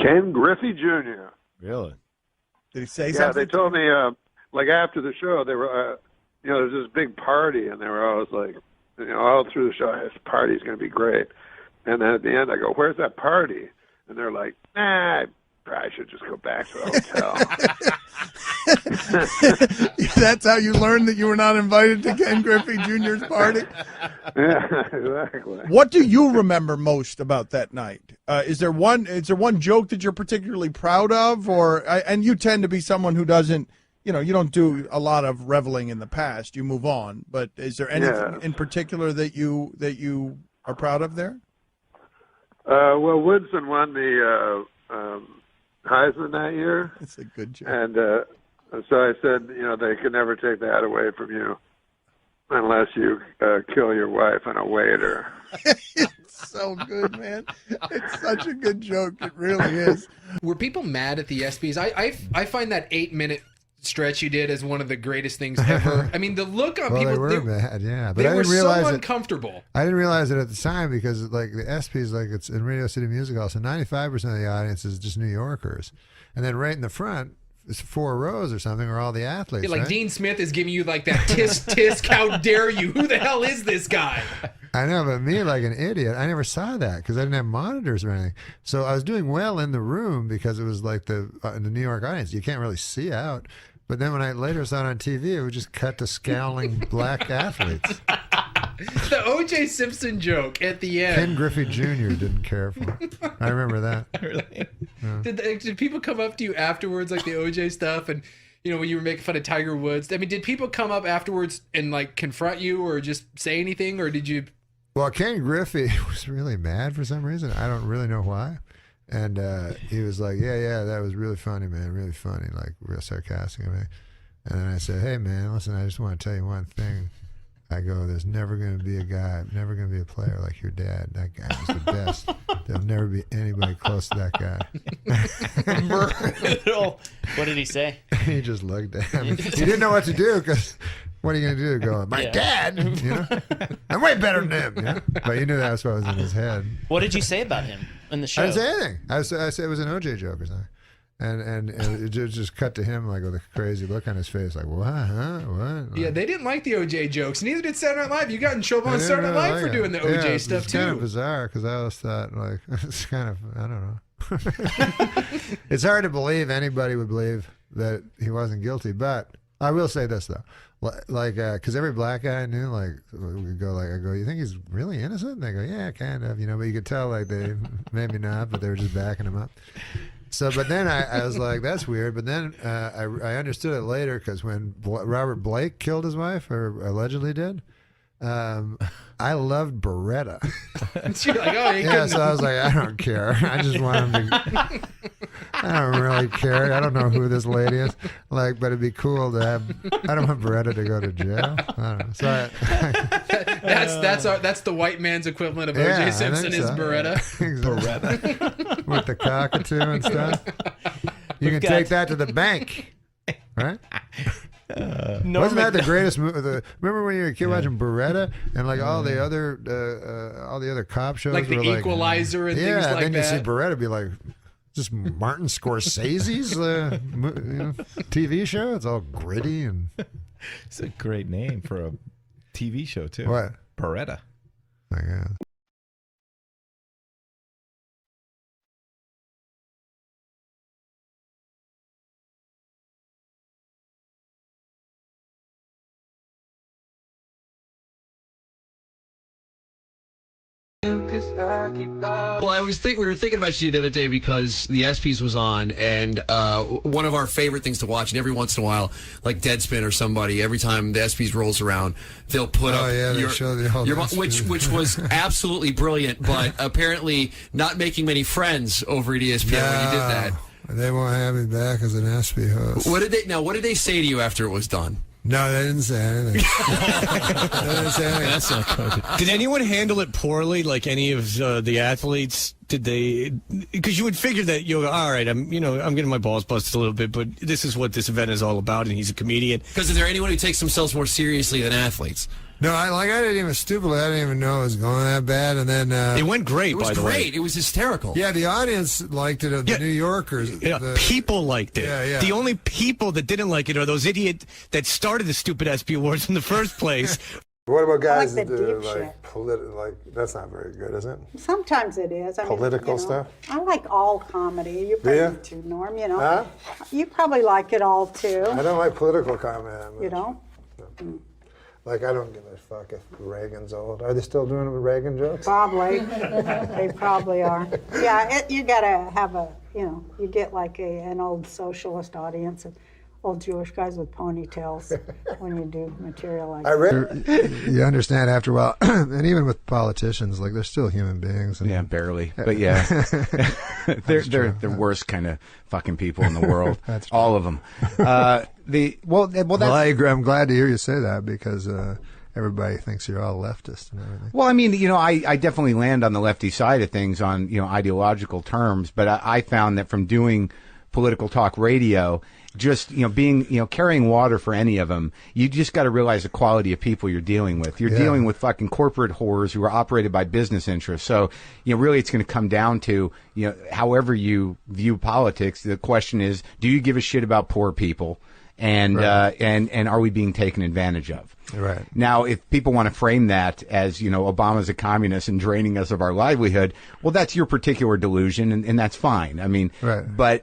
Ken Griffey Jr. Really? Did he say something? Yeah, they told me, like after the show, they were, there was this big party, and they were always like, all through the show, this party's going to be great. And then at the end, I go, "Where's that party?" And they're like, "I probably should just go back to the hotel." That's how you learned that you were not invited to Ken Griffey Jr.'s party? Yeah, exactly. What do you remember most about that night? Is there one joke that you're particularly proud of, and you tend to be someone who doesn't, you don't do a lot of reveling in the past. You move on. But is there anything in particular that you are proud of there? Well, Woodson won the Heisman that year. That's a good joke. And so I said, they could never take that away from you unless you kill your wife and a waiter. It's so good, man. It's such a good joke. It really is. Were people mad at the ESPYs? I find that 8-minute stretch you did as one of the greatest things ever. I mean, the look on people. They were mad, yeah. But they I didn't were realize so uncomfortable. I didn't realize it at the time because, like, the ESPYs, like, it's in Radio City Music Hall, so 95% of the audience is just New Yorkers. And then right in the front, it's 4 rows or something, are all the athletes. Yeah, like right? Dean Smith is giving you like that tisk, how dare you? Who the hell is this guy? I know, but me, like an idiot, I never saw that because I didn't have monitors or anything. So I was doing well in the room because it was like the New York audience. You can't really see out. But then when I later saw it on TV, it would just cut to scowling black athletes. The O.J. Simpson joke at the end. Ken Griffey Jr. didn't care for it. I remember that. Really? Yeah. Did people come up to you afterwards, like the O.J. stuff, and when you were making fun of Tiger Woods? I mean, did people come up afterwards and like confront you or just say anything, or did you? Well, Ken Griffey was really mad for some reason. I don't really know why. And he was like, yeah, that was really funny, man, really funny, like real sarcastic. And then I said, "Hey, man, listen, I just want to tell you one thing." I go, "There's never going to be a guy, never going to be a player like your dad. That guy was the best. There'll never be anybody close to that guy." What did he say? He just looked at him. He didn't know what to do because what are you going to do? Go, "My dad, I'm way better than him." But you knew that's what was in his head. What did you say about him in the show? I didn't say anything. I said it was an OJ joke or something. And it just cut to him like with a crazy look on his face, like, "What? Huh? What?" Like, yeah, they didn't like the OJ jokes. Neither did Saturday Night Live. You got in trouble on Saturday Night Live for doing the OJ stuff too. It's kind of bizarre because I always thought, like, it's kind of, I don't know. It's hard to believe anybody would believe that he wasn't guilty, but I will say this though, like, because every black guy I knew, like, we go, like, I go, you think he's really innocent? And they go, yeah, kind of, you know, but you could tell, like, they maybe not, but they were just backing him up. So, but then I was like, that's weird. But then I understood it later because when Robert Blake killed his wife, or allegedly did, I loved Beretta. You're like, oh, Yeah, so I was like, I don't care. I just want him to. I don't really care. I don't know who this lady is. Like, but it'd be cool to have. I don't want Beretta to go to jail. I don't know. So that's the white man's equivalent of Yeah, I O.J. Simpson think is so. Beretta. Beretta with the cockatoo and stuff. You can take that to the bank, right? Wasn't that the greatest movie? Remember when you were a kid watching Beretta and like all the other cop shows, Like The were Equalizer and things like then that. you see Beretta be like, just Martin Scorsese's TV show. It's all gritty and. It's a great name for a TV show too. What? Beretta. My God. Well, we were thinking about you the other day because the ESPYs was on, and one of our favorite things to watch, and every once in a while, like Deadspin or somebody, every time the ESPYs rolls around, they'll put up they show the whole which was absolutely brilliant, but apparently not making many friends over at ESPN when you did that. They won't have me back as an ESPY host. What did they say to you after it was done? No, they didn't say anything. That's not good. Did anyone handle it poorly? Like any of the athletes? Did they? Because you would figure that you go, all right, I'm getting my balls busted a little bit, but this is what this event is all about, and he's a comedian. Because is there anyone who takes themselves more seriously than athletes? No, I didn't even stupidly. I didn't even know it was going that bad, and then it went great. By the way, it was hysterical. Yeah, the audience liked it. The New Yorkers, people liked it. Yeah. The only people that didn't like it are those idiots that started the stupid ESPY Awards in the first place. What about guys like that the do deep like that's not very good, is it? Sometimes it is. I mean, Political stuff? I like all comedy. You probably do too, Norm. You know, Huh? you probably like it all too. I don't like political comment. You know. Like, I don't give a fuck if Reagan's old. Are they still doing Reagan jokes? Probably. They probably are. Yeah, you gotta have you get like an old socialist audience and old Jewish guys with ponytails when you do material like that. You understand after a while, and even with politicians, like, they're still human beings. And, yeah, barely. But yeah, they're the worst kind of fucking people in the world. That's true. All of them. I agree. I'm glad to hear you say that because everybody thinks you're all leftist and everything. Well, I mean, I definitely land on the lefty side of things on, ideological terms, but I found that from doing political talk radio, just, being, carrying water for any of them, you just got to realize the quality of people you're dealing with. You're dealing with fucking corporate whores who are operated by business interests. So, really it's going to come down to, however you view politics, the question is, do you give a shit about poor people? And, and are we being taken advantage of? Right. Now, if people want to frame that as, Obama's a communist and draining us of our livelihood, well, that's your particular delusion, and that's fine. I mean, but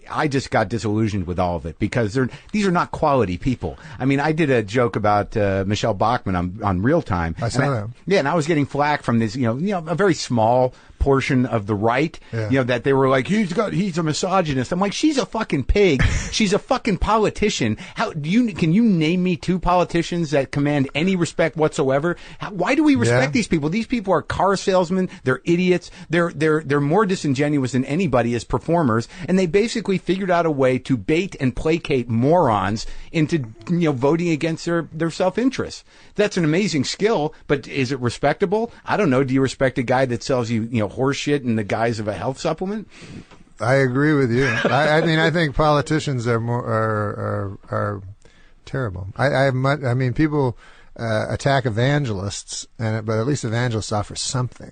I just got disillusioned with all of it because these are not quality people. I mean, I did a joke about Michelle Bachmann on Real Time. I saw that. Yeah, and I was getting flack from this, a very small portion of the right, that they were like, he's a misogynist. I'm like, she's a fucking pig. She's a fucking politician. Can you name me two politicians that command any respect whatsoever? Why do we respect these people? These people are car salesmen. They're idiots. They're more disingenuous than anybody as performers, and they basically figured out a way to bait and placate morons into voting against their self-interest. That's an amazing skill, but is it respectable? I don't know. Do you respect a guy that sells you horse shit in the guise of a health supplement? I agree with you. I mean, I think politicians are terrible. I mean, people attack evangelists, but at least evangelists offer something.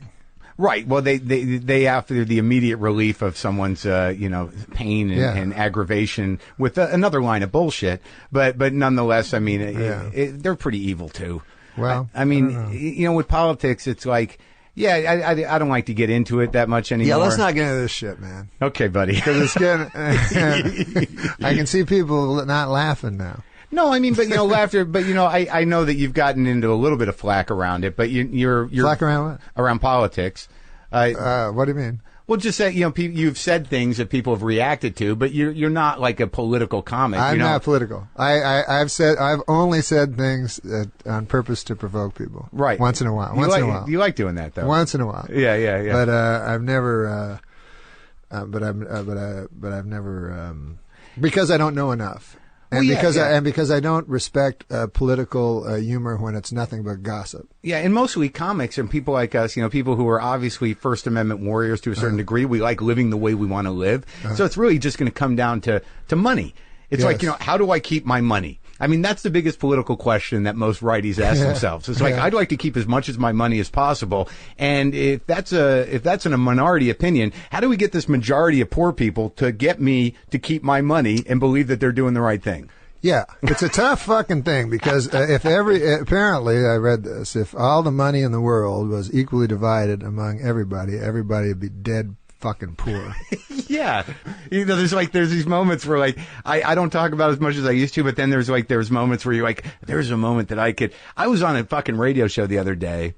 Right. Well, they after the immediate relief of someone's pain and aggravation with another line of bullshit. But nonetheless, I mean, they're pretty evil too. Well, I mean, with politics, it's like. Yeah, I don't like to get into it that much anymore. Yeah, let's not get into this shit, man. Okay, buddy. Because it's getting. I can see people not laughing now. No, I mean, but laughter. But I know that you've gotten into a little bit of flack around it. But you're Flack around what? Around politics. What do you mean? Well, just say you've said things that people have reacted to, but you're not like a political comic. I'm not political. I've only said things on purpose to provoke people. Right. Once in a while. You like doing that, though. Once in a while. Yeah. But I've never. But I've never. Because I don't know enough. And because I don't respect political humor when it's nothing but gossip. Yeah, and mostly comics and people like us, people who are obviously First Amendment warriors to a certain degree. We like living the way we want to live. So it's really just going to come down to money. It's like, how do I keep my money? I mean, that's the biggest political question that most righties ask themselves. It's like, I'd like to keep as much of my money as possible. And if that's in a minority opinion, how do we get this majority of poor people to get me to keep my money and believe that they're doing the right thing? Yeah, it's a tough fucking thing because apparently I read this, if all the money in the world was equally divided among everybody would be dead fucking poor. Yeah. There's these moments where I don't talk about as much as I used to, but then there's moments where you're like, there's a moment that I was on a fucking radio show the other day.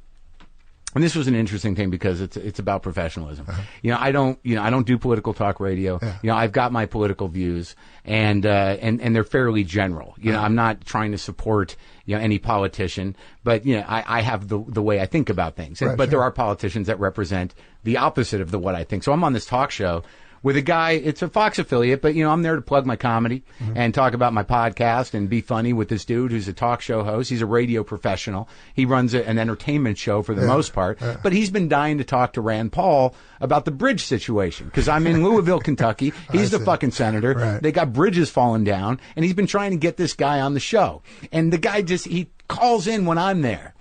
And this was an interesting thing because it's about professionalism. I don't do political talk radio. I've got my political views and they're fairly general. I'm not trying to support any politician, but I have the way I think about things. But there are politicians that represent the opposite of what I think. So I'm on this talk show with a guy, it's a Fox affiliate, but I'm there to plug my comedy and talk about my podcast and be funny with this dude who's a talk show host. He's a radio professional. He runs an entertainment show for the most part, but he's been dying to talk to Rand Paul about the bridge situation because I'm in Louisville, Kentucky. He's the fucking senator. Right. They got bridges falling down, and he's been trying to get this guy on the show. And the guy he calls in when I'm there.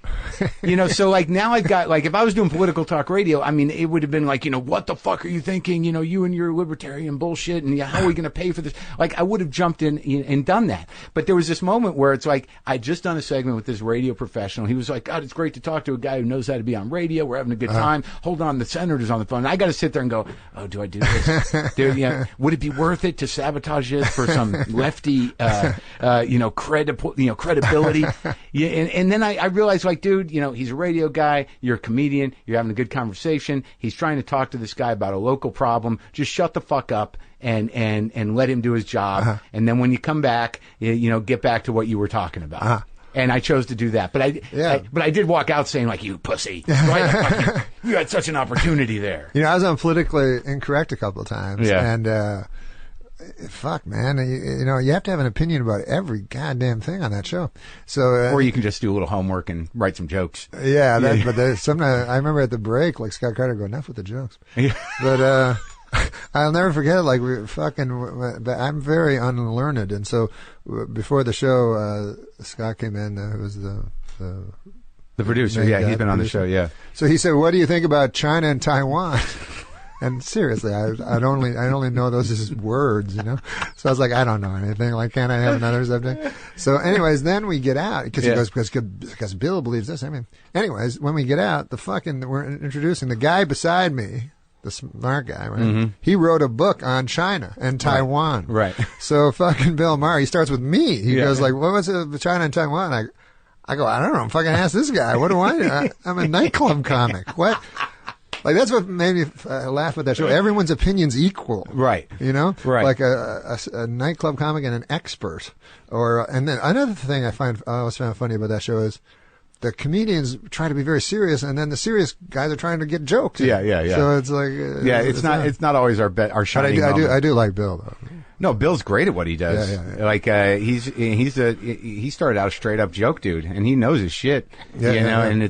So now I've got, if I was doing political talk radio, I mean, it would have been what the fuck are you thinking? You and your libertarian bullshit, and how are we going to pay for this? I would have jumped in and done that. But there was this moment where it's I just done a segment with this radio professional. He was like, God, it's great to talk to a guy who knows how to be on radio. We're having a good time. Hold on, the senator's on the phone. And I got to sit there and go, oh, do I do this? Dude, would it be worth it to sabotage this for some lefty, credibility? Yeah, and then I realized, dude, he's a radio guy, you're a comedian, you're having a good conversation, he's trying to talk to this guy about a local problem, just shut the fuck up and let him do his job, and then when you come back, get back to what you were talking about. And I chose to do that, but I did walk out saying you pussy, right? You had such an opportunity there. I was on Politically Incorrect a couple of times, and fuck, man, you have to have an opinion about every goddamn thing on that show. So, or you can just do a little homework and write some jokes. But sometimes I remember at the break, Scott Carter go, enough with the jokes. But I'll never forget it. I'm very unlearned, and so before the show, Scott came in, who was the producer. Yeah, he's been on the show. Yeah. So he said, "What do you think about China and Taiwan?" And seriously, I only know those as words, So I was like, I don't know anything. Can't I have another subject? So, anyways, then we get out because he goes because Bill believes this. I mean, anyways, when we get out, we're introducing the guy beside me, the smart guy, right? Mm-hmm. He wrote a book on China and Taiwan. Right. So fucking Bill Maher, he starts with me. He goes what was it, China and Taiwan? I go, I don't know. Fucking ask this guy. What do I know? I'm a nightclub comic. What? That's what made me laugh at that show. Everyone's opinion's equal. Right. Right. Like a nightclub comic and an expert. And then another thing I always found funny about that show is the comedians try to be very serious, and then the serious guys are trying to get jokes. Yeah. So it's it's not always our shining moment. I do like Bill though. No, Bill's great at what he does. Yeah. He started out a straight up joke dude, and he knows his shit. And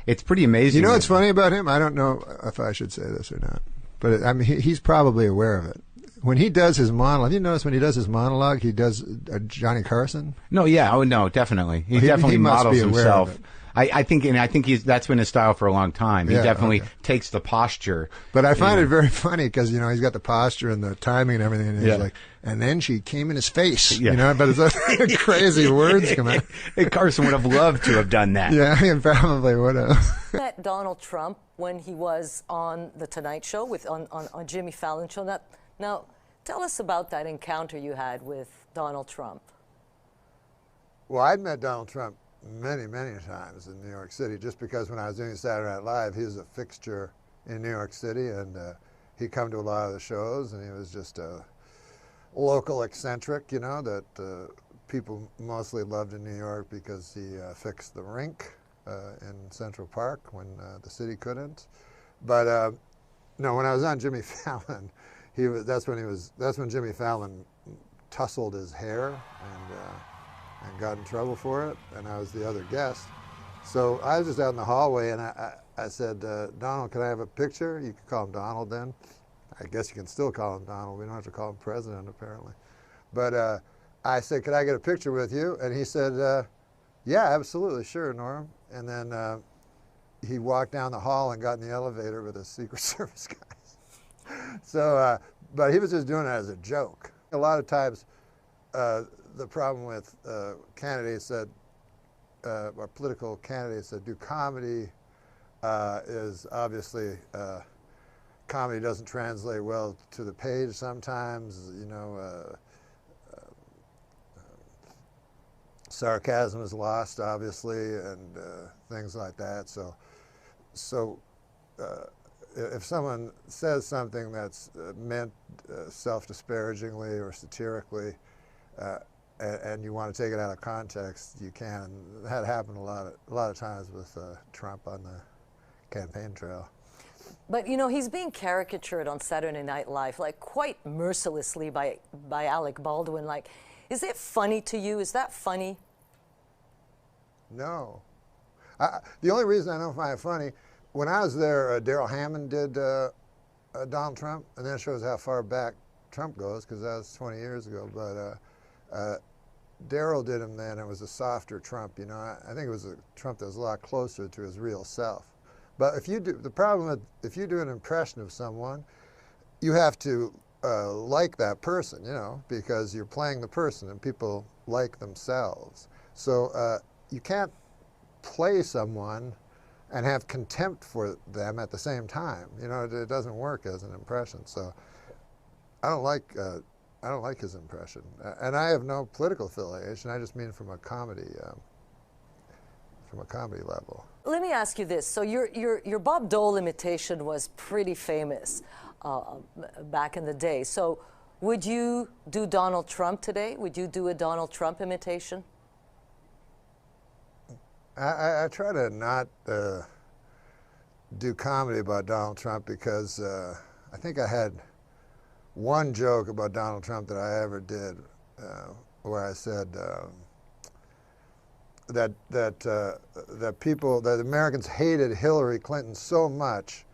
it's pretty amazing. What's funny about him? I don't know if I should say this or not, but I mean he's probably aware of it. When he does his monologue, have you noticed when he does his monologue, he does Johnny Carson? No, yeah, no, definitely. He definitely models himself. I think that's been his style for a long time. He definitely takes the posture. But I find it very funny because he's got the posture and the timing and everything, and he's like, and then she came in his face, But it's like crazy words come out. Carson would have loved to have done that. Yeah, he probably would have. Met Donald Trump when he was on the Tonight Show on Jimmy Fallon's show. Now, tell us about that encounter you had with Donald Trump. Well, I'd met Donald Trump many, many times in New York City, just because when I was doing Saturday Night Live, he was a fixture in New York City, and he'd come to a lot of the shows, and he was just a local eccentric, you know, that people mostly loved in New York because he fixed the rink in Central Park when the city couldn't. But no, when I was on Jimmy Fallon, that's when Jimmy Fallon tousled his hair and got in trouble for it, and I was the other guest. So I was just out in the hallway, and I said, Donald, can I have a picture? You could call him Donald then. I guess you can still call him Donald. We don't have to call him President, apparently. But I said, could I get a picture with you? And he said, yeah, absolutely, sure, Norm. And then he walked down the hall and got in the elevator with his Secret Service guys. So, but he was just doing it as a joke. A lot of times, the problem with candidates that, or political candidates that do comedy is obviously comedy doesn't translate well to the page sometimes, you know. Sarcasm is lost, obviously, and things like that. So if someone says something that's meant self-disparagingly or satirically, and you want to take it out of context, you can. And that happened a lot of times with Trump on the campaign trail. But you know, he's being caricatured on Saturday Night Live, like quite mercilessly by Alec Baldwin. Like, is it funny to you? Is that funny? No. The only reason I don't find it funny, when I was there, Darrell Hammond did Donald Trump, and that shows how far back Trump goes, because that was 20 years ago. But Darrell did him then. It was a softer Trump, you know. I think it was a Trump that was a lot closer to his real self. But the problem with, if you do an impression of someone, you have to like that person, you know, because you're playing the person, and people like themselves. So you can't play someone and have contempt for them at the same time. You know, it doesn't work as an impression. So I don't like his impression, and I have no political affiliation. I just mean from a comedy level. Let me ask you this. So your Bob Dole imitation was pretty famous back in the day. So would you do Donald Trump today? Would you do a Donald Trump imitation? I try to not do comedy about Donald Trump because I think I had one joke about Donald Trump that I ever did where I said that Americans hated Hillary Clinton so much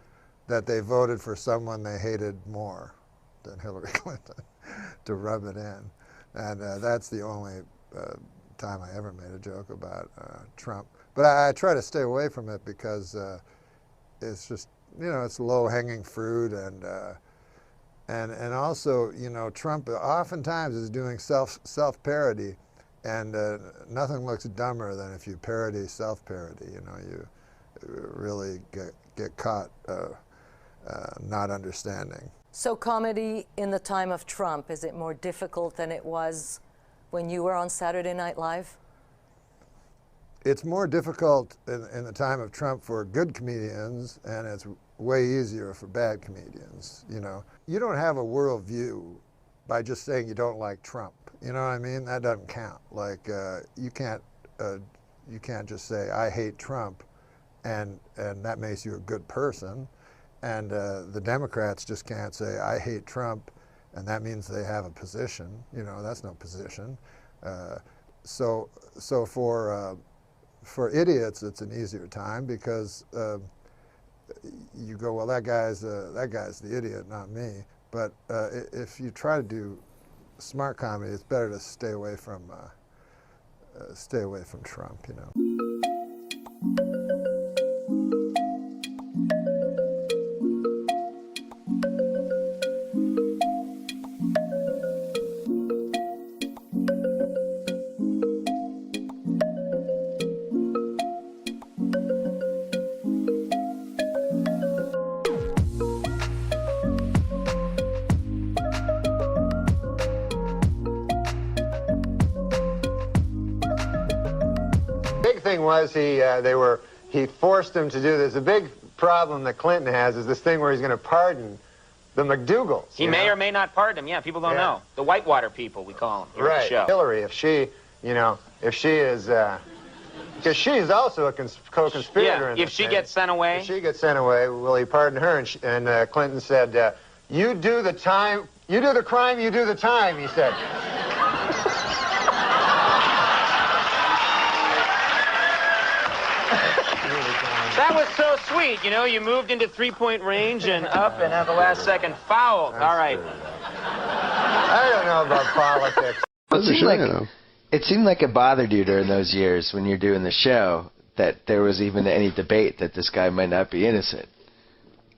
that they voted for someone they hated more than Hillary Clinton to rub it in. And that's the only time I ever made a joke about Trump. But I try to stay away from it because it's just, you know, it's low-hanging fruit, and also, you know, Trump oftentimes is doing self-parody, and nothing looks dumber than if you parody self-parody. You know, you really get caught not understanding. So comedy in the time of Trump, is it more difficult than it was when you were on Saturday Night Live? It's more difficult in the time of Trump for good comedians, and it's way easier for bad comedians. You know, you don't have a worldview by just saying you don't like Trump. You know what I mean? That doesn't count. Like you can't just say I hate Trump, and that makes you a good person. And the Democrats just can't say I hate Trump, and that means they have a position. You know, that's no position. So for idiots, it's an easier time because you go, well, that guy's the idiot, not me. But if you try to do smart comedy, it's better to stay away from Trump. You know. thing was he forced him to do this. The big problem that Clinton has is this thing where he's going to pardon the McDougalls. He may or may not pardon him. Yeah, people don't know. The Whitewater people, we call them here at the show. Hillary, if she is, because she is also a co-conspirator. Yeah, if she gets sent away. If she gets sent away, will he pardon her? And Clinton said, "You do the time, you do the crime, you do the time," he said. That was so sweet. You know, you moved into three-point range and up and at the last second fouled. All right. I don't know about politics. It seemed like it bothered you during those years when you're doing the show that there was even any debate that this guy might not be innocent.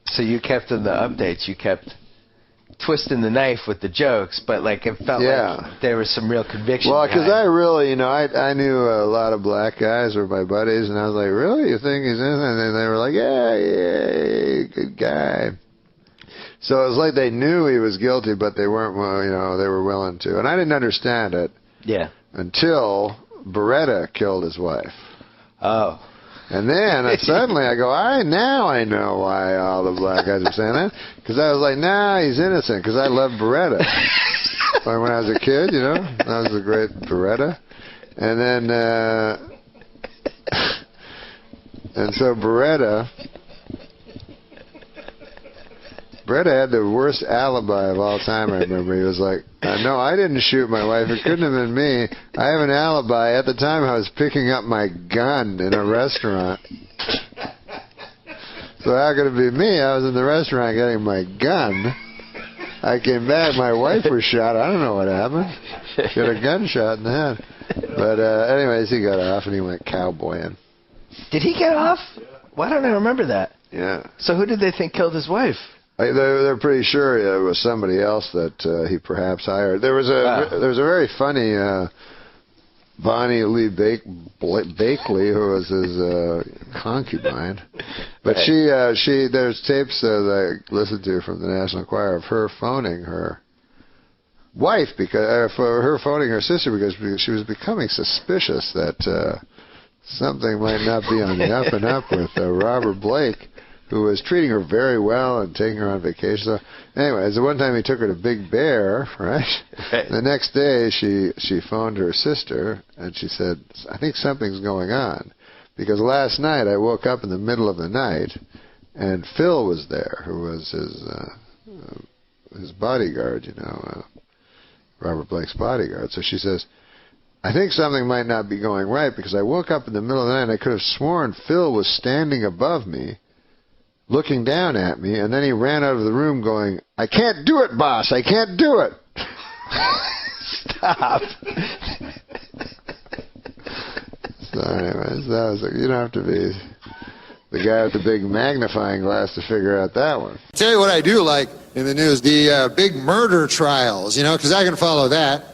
So you kept in the updates, you kept twisting the knife with the jokes, but like it felt like there was some real conviction. Well, because I really, I knew a lot of black guys were my buddies, and I was like, really? You think he's innocent? And they were like, yeah, good guy. So it was like they knew he was guilty, but they weren't, they were willing to. And I didn't understand it. Yeah. Until Beretta killed his wife. Oh. And then suddenly I go, now I know why all the black guys are saying that. Because I was like, nah, he's innocent, because I loved Beretta. Like when I was a kid, that was a great Beretta. And then, and so Beretta had the worst alibi of all time, I remember. He was like, no, I didn't shoot my wife. It couldn't have been me. I have an alibi. At the time, I was picking up my gun in a restaurant. So how could it be me? I was in the restaurant getting my gun. I came back. My wife was shot. I don't know what happened. Got a gunshot in the head. But anyways, he got off, and he went cowboying. Did he get off? Why don't I remember that? Yeah. So who did they think killed his wife? They're pretty sure it was somebody else that he perhaps hired. There was a very funny Bonnie Lee Bakley, who was his concubine, but there's tapes that I listened to from the National Choir of her phoning her wife for her phoning her sister because she was becoming suspicious that something might not be on the up and up with Robert Blake, who was treating her very well and taking her on vacation. So, anyways, the one time he took her to Big Bear, right? The next day, she phoned her sister, and she said, I think something's going on. Because last night, I woke up in the middle of the night, and Phil was there, who was his bodyguard, Robert Blake's bodyguard. So she says, I think something might not be going right, because I woke up in the middle of the night, and I could have sworn Phil was standing above me, looking down at me, and then he ran out of the room going, I can't do it, boss, I can't do it. Stop. So anyways, you don't have to be the guy with the big magnifying glass to figure out that one. Tell you what I do like in the news, the big murder trials, because I can follow that,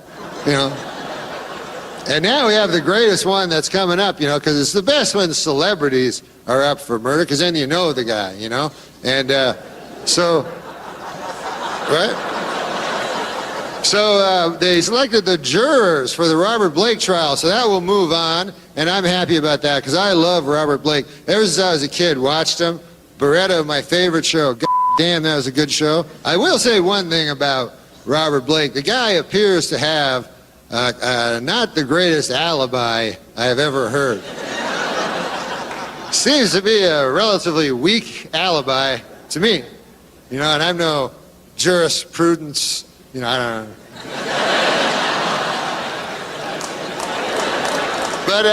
And now we have the greatest one that's coming up, because it's the best when celebrities are up for murder, because then you know the guy, And right? So they selected the jurors for the Robert Blake trial, so that will move on, and I'm happy about that, because I love Robert Blake. Ever since I was a kid, watched him. Beretta, my favorite show. God damn, that was a good show. I will say one thing about Robert Blake. The guy appears to have not the greatest alibi I have ever heard. Seems to be a relatively weak alibi to me. And I'm no jurisprudence, I don't know. But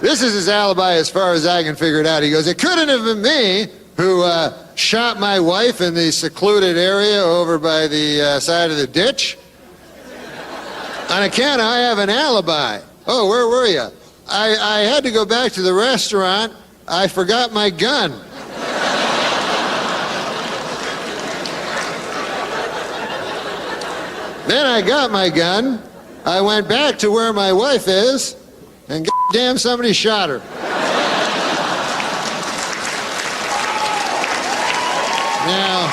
this is his alibi as far as I can figure it out. He goes, it couldn't have been me who shot my wife in the secluded area over by the side of the ditch. On account I have an alibi. Oh, where were you? I had to go back to the restaurant. I forgot my gun. Then I got my gun. I went back to where my wife is, and goddamn, somebody shot her. Now,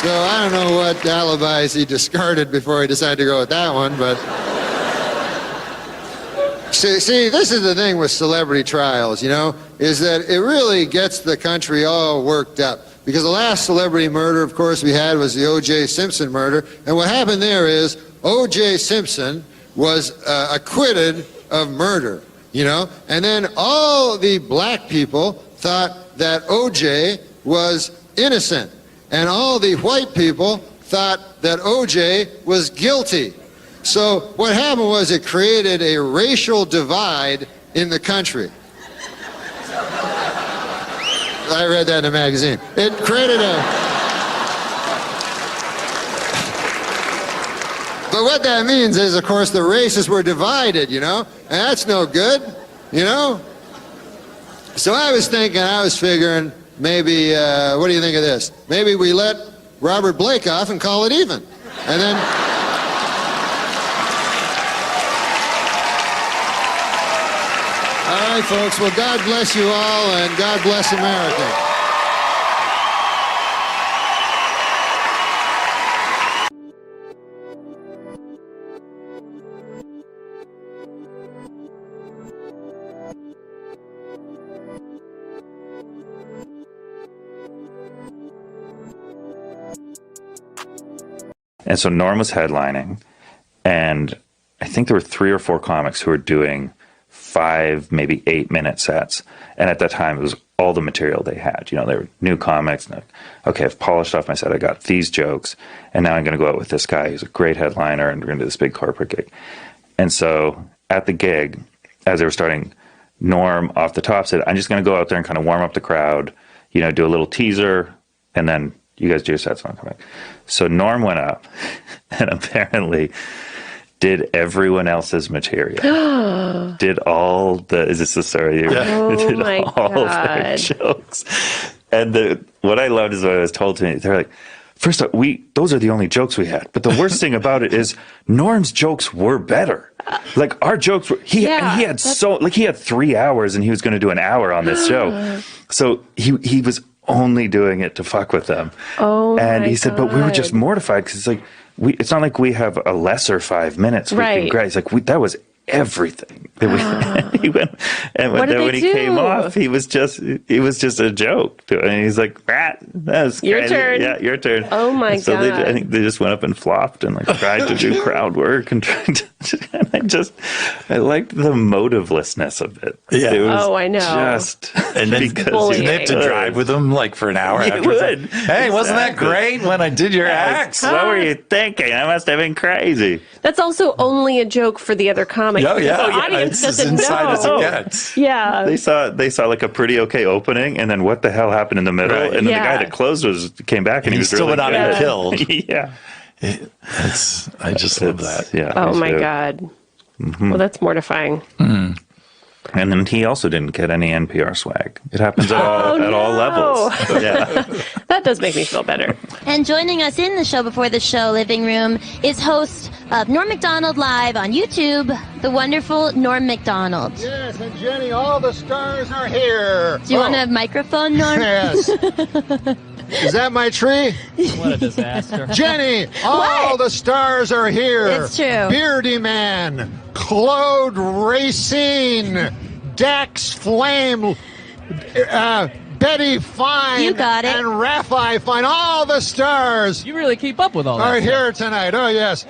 so I don't know what alibis he discarded before he decided to go with that one, but See, this is the thing with celebrity trials, you know, is that it really gets the country all worked up. Because the last celebrity murder, of course, we had was the O.J. Simpson murder. And what happened there is O.J. Simpson was acquitted of murder, you know. And then all the black people thought that O.J. was innocent. And all the white people thought that O.J. was guilty. So what happened was it created a racial divide in the country. I read that in a magazine. It created a... But what that means is, of course, the races were divided, you know? And that's no good, you know? So I was figuring, maybe, what do you think of this? Maybe we let Robert Blake off and call it even. And then... All right, folks. Well, God bless you all, and God bless America. And so Norm was headlining, and I think there were 3 or 4 comics who were doing 5, maybe 8-minute sets. And at that time, it was all the material they had. You know, they were new comics. And okay, I've polished off my set. I got these jokes. And now I'm going to go out with this guy who's a great headliner, and we're going to do this big corporate gig. And so at the gig, as they were starting, Norm off the top said, I'm just going to go out there and kind of warm up the crowd, you know, do a little teaser, and then you guys do your sets when I come back. So Norm went up and apparently did everyone else's material. Did all the, is this the story? Oh did my all their God. jokes. And what I loved is what I was told to me. They're like, first off, those are the only jokes we had. But the worst thing about it is Norm's jokes were better. Like our jokes were, he had 3 hours and he was going to do an hour on this show. So he was only doing it to fuck with them. And he said, but we were just mortified because it's like, it's not like we have a lesser 5 minutes. Right. He's like, that was everything. He went, and when he came off, it was just a joke. And he's like, that was your crazy. turn. Yeah, your turn. Oh my so God. I think they just went up and flopped and like tried to do crowd work and tried to, and I liked the motivelessness of it. Yeah. It was I know. Just and then because you have to drive with them like for an hour. You afterwards. would. Hey, wasn't that great when I did your acts? What were you thinking? I must have been crazy. That's also only a joke for the other comics. Oh, yeah. The audience It's as doesn't inside know. as it gets. Yeah. They saw like a pretty okay opening, and then what the hell happened in the middle? Right. And then the Yeah. guy that closed came back, and he was still really went on and good. killed. Yeah. I just love that. Yeah. Oh me my too. God. Mhm. Well, that's mortifying. And then he also didn't get any NPR swag. It happens at all levels. Yeah. That does make me feel better. And joining us in the Show Before the Show living room is host of Norm Macdonald Live on YouTube, the wonderful Norm Macdonald. Yes, and Jenny, all the stars are here. Do you want a microphone, Norm? Yes. Is that my tree? What a disaster. Jenny, all the stars are here. It's true. Beardy Man, Claude Racine, Dax Flame, Betty Fine. You got it. And Raphael Fine. All the stars You really keep up with all that. are stuff. here tonight. Oh, yes.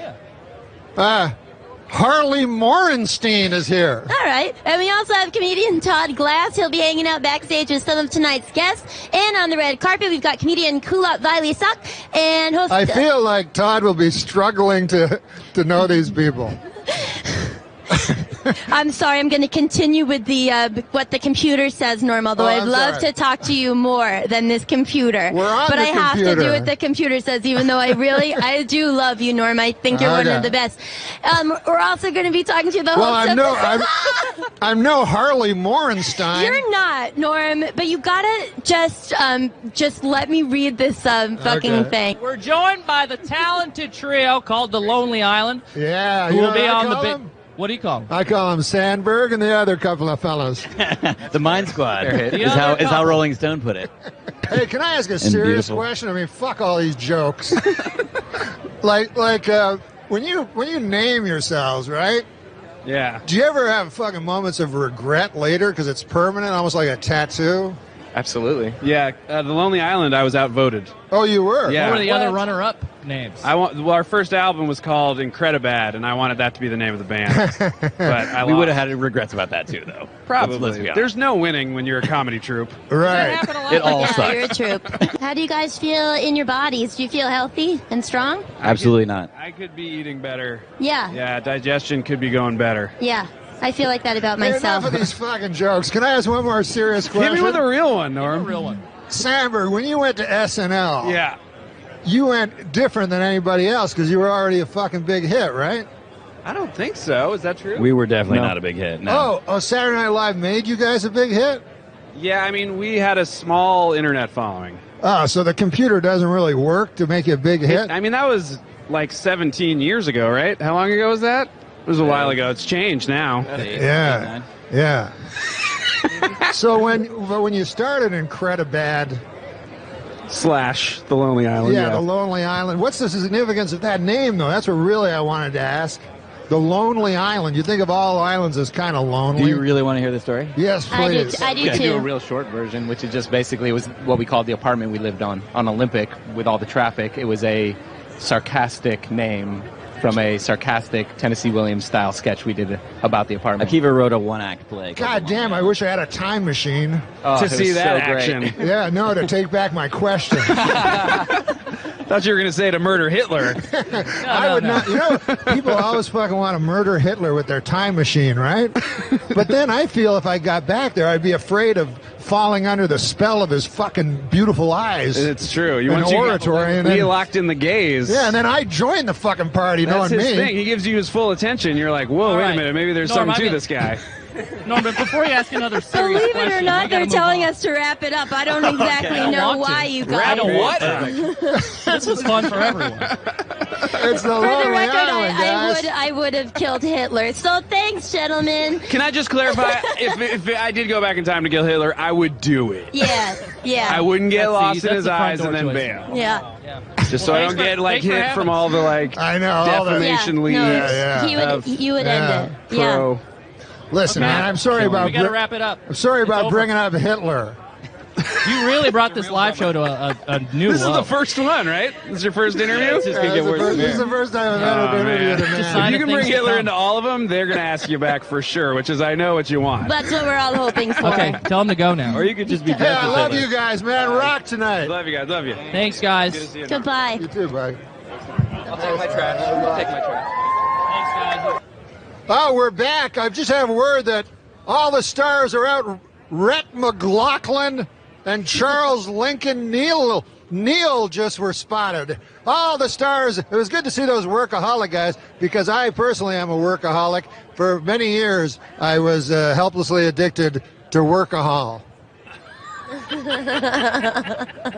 Harley Morenstein is here. All right. And we also have comedian Todd Glass. He'll be hanging out backstage with some of tonight's guests. And on the red carpet, we've got comedian Kulap Viley Suck and host... I feel like Todd will be struggling to know these people. I'm sorry, I'm going to continue with the what the computer says, Norm, although I'd I'm love sorry. to talk to you more than this computer. We're on but the I have to computer. do what the computer says, even though I do love you, Norm. I think you're one Okay. of the best. We're also going to be talking to the host of I'm no Harley Morenstein. You're not, Norm, but you gotta just let me read this fucking Okay. thing. We're joined by the talented trio called the Lonely Island. Yeah, Who you know will be what I on the call big. them? What do you call them? I call him Sandberg and the other couple of fellas. The Mind Squad The is other how couple. Rolling Stone put it. Hey, can I ask a serious beautiful. question? I mean, fuck all these jokes. like when you name yourselves, right? Yeah. Do you ever have fucking moments of regret later because it's permanent, almost like a tattoo? Absolutely. Yeah, The Lonely Island, I was outvoted. Oh, you were? Yeah. What were the other runner-up names? Well, our first album was called Incredibad, and I wanted that to be the name of the band. But We would have had regrets about that too, though. Probably. Let's be honest. There's no winning when you're a comedy troupe. Right. It all Yeah, sucks. you're a troop. How do you guys feel in your bodies? Do you feel healthy and strong? Absolutely not. I could be eating better. Yeah. Yeah, digestion could be going better. Yeah. I feel like that about Hey, myself. enough of these fucking jokes. Can I ask one more serious question? Hit me with a real one, Norm. Real one. Sandberg, when you went to SNL, Yeah. you went different than anybody else because you were already a fucking big hit, right? I don't think so. Is that true? We were definitely not a big hit. No. Oh, Saturday Night Live made you guys a big hit? Yeah, I mean, we had a small internet following. Oh, so the computer doesn't really work to make you a big hit? I mean, that was like 17 years ago, right? How long ago was that? It was a while ago. It's changed now. Yeah. Yeah. So when you started Incredibad Slash The Lonely Island. Yeah, The Lonely Island. What's the significance of that name, though? That's what really I wanted to ask. The Lonely Island. You think of all islands as kind of lonely. Do you really want to hear the story? Yes, please. I do I do too. a real short version, which is just basically was what we called the apartment we lived on Olympic with all the traffic. It was a sarcastic name from a sarcastic Tennessee Williams style sketch we did about the apartment. Akiva wrote a one-act play. God damn, I wish I had a time machine. Oh, to it see was that so great. action. Yeah, no, to take back my question. Thought you were going to say to murder Hitler. I would not. You know, people always fucking want to murder Hitler with their time machine, right? But then I feel if I got back there, I'd be afraid of falling under the spell of his fucking beautiful eyes. It's true. And oratory, and then, he locked in the gaze. yeah, and then I join the fucking party, That's knowing his me. thing. He gives you his full attention. You're like, whoa, All wait right. a minute. Maybe there's Norm, something to I'm this guy. No, but before you ask another serious Believe question, it or we not, gotta they're move telling on. us to wrap it up. I don't exactly I know want to. why you Wrap guys. what? This was fun for everyone. It's the For the Lonely record, Island, guys. I would have killed Hitler. So thanks, gentlemen. Can I just clarify? if I did go back in time to kill Hitler, I would do it. Yeah, yeah. I wouldn't get That's lost the- in that's his the front eyes door and then choice. bail. Yeah. Just so I don't get like thanks for hit having from all the like I know, all the- defamation Yeah, leads. no, Yeah, yeah. He would end it. Yeah. Pro. Listen, Okay. man, I'm sorry about We got to wrap it up. I'm sorry It's about over. bringing up Hitler. You really brought this live show to a new This is level. the first one, right? This is your first interview? It's just gonna get worse from This is here. the first time I've ever been interviewed a Just man. sign If you can things bring to Hitler come. into all of them, they're going to ask you back for sure, which is I know what you want. That's what we're all hoping for. Okay, tell him to go now. Or you could just be Hey, dressed I as love Hitler. you guys, man. Rock tonight. Love you guys. Love you. Thanks, guys. Good to see you. Goodbye. You too, bud. I'll take my trash. I'll take my trash. Thanks, guys. Oh, we're back. I just have word that all the stars are out. Rhett McLaughlin and Charles Lincoln Neal just were spotted. All the stars. It was good to see those workaholic guys because I personally am a workaholic. For many years, I was helplessly addicted to workahol.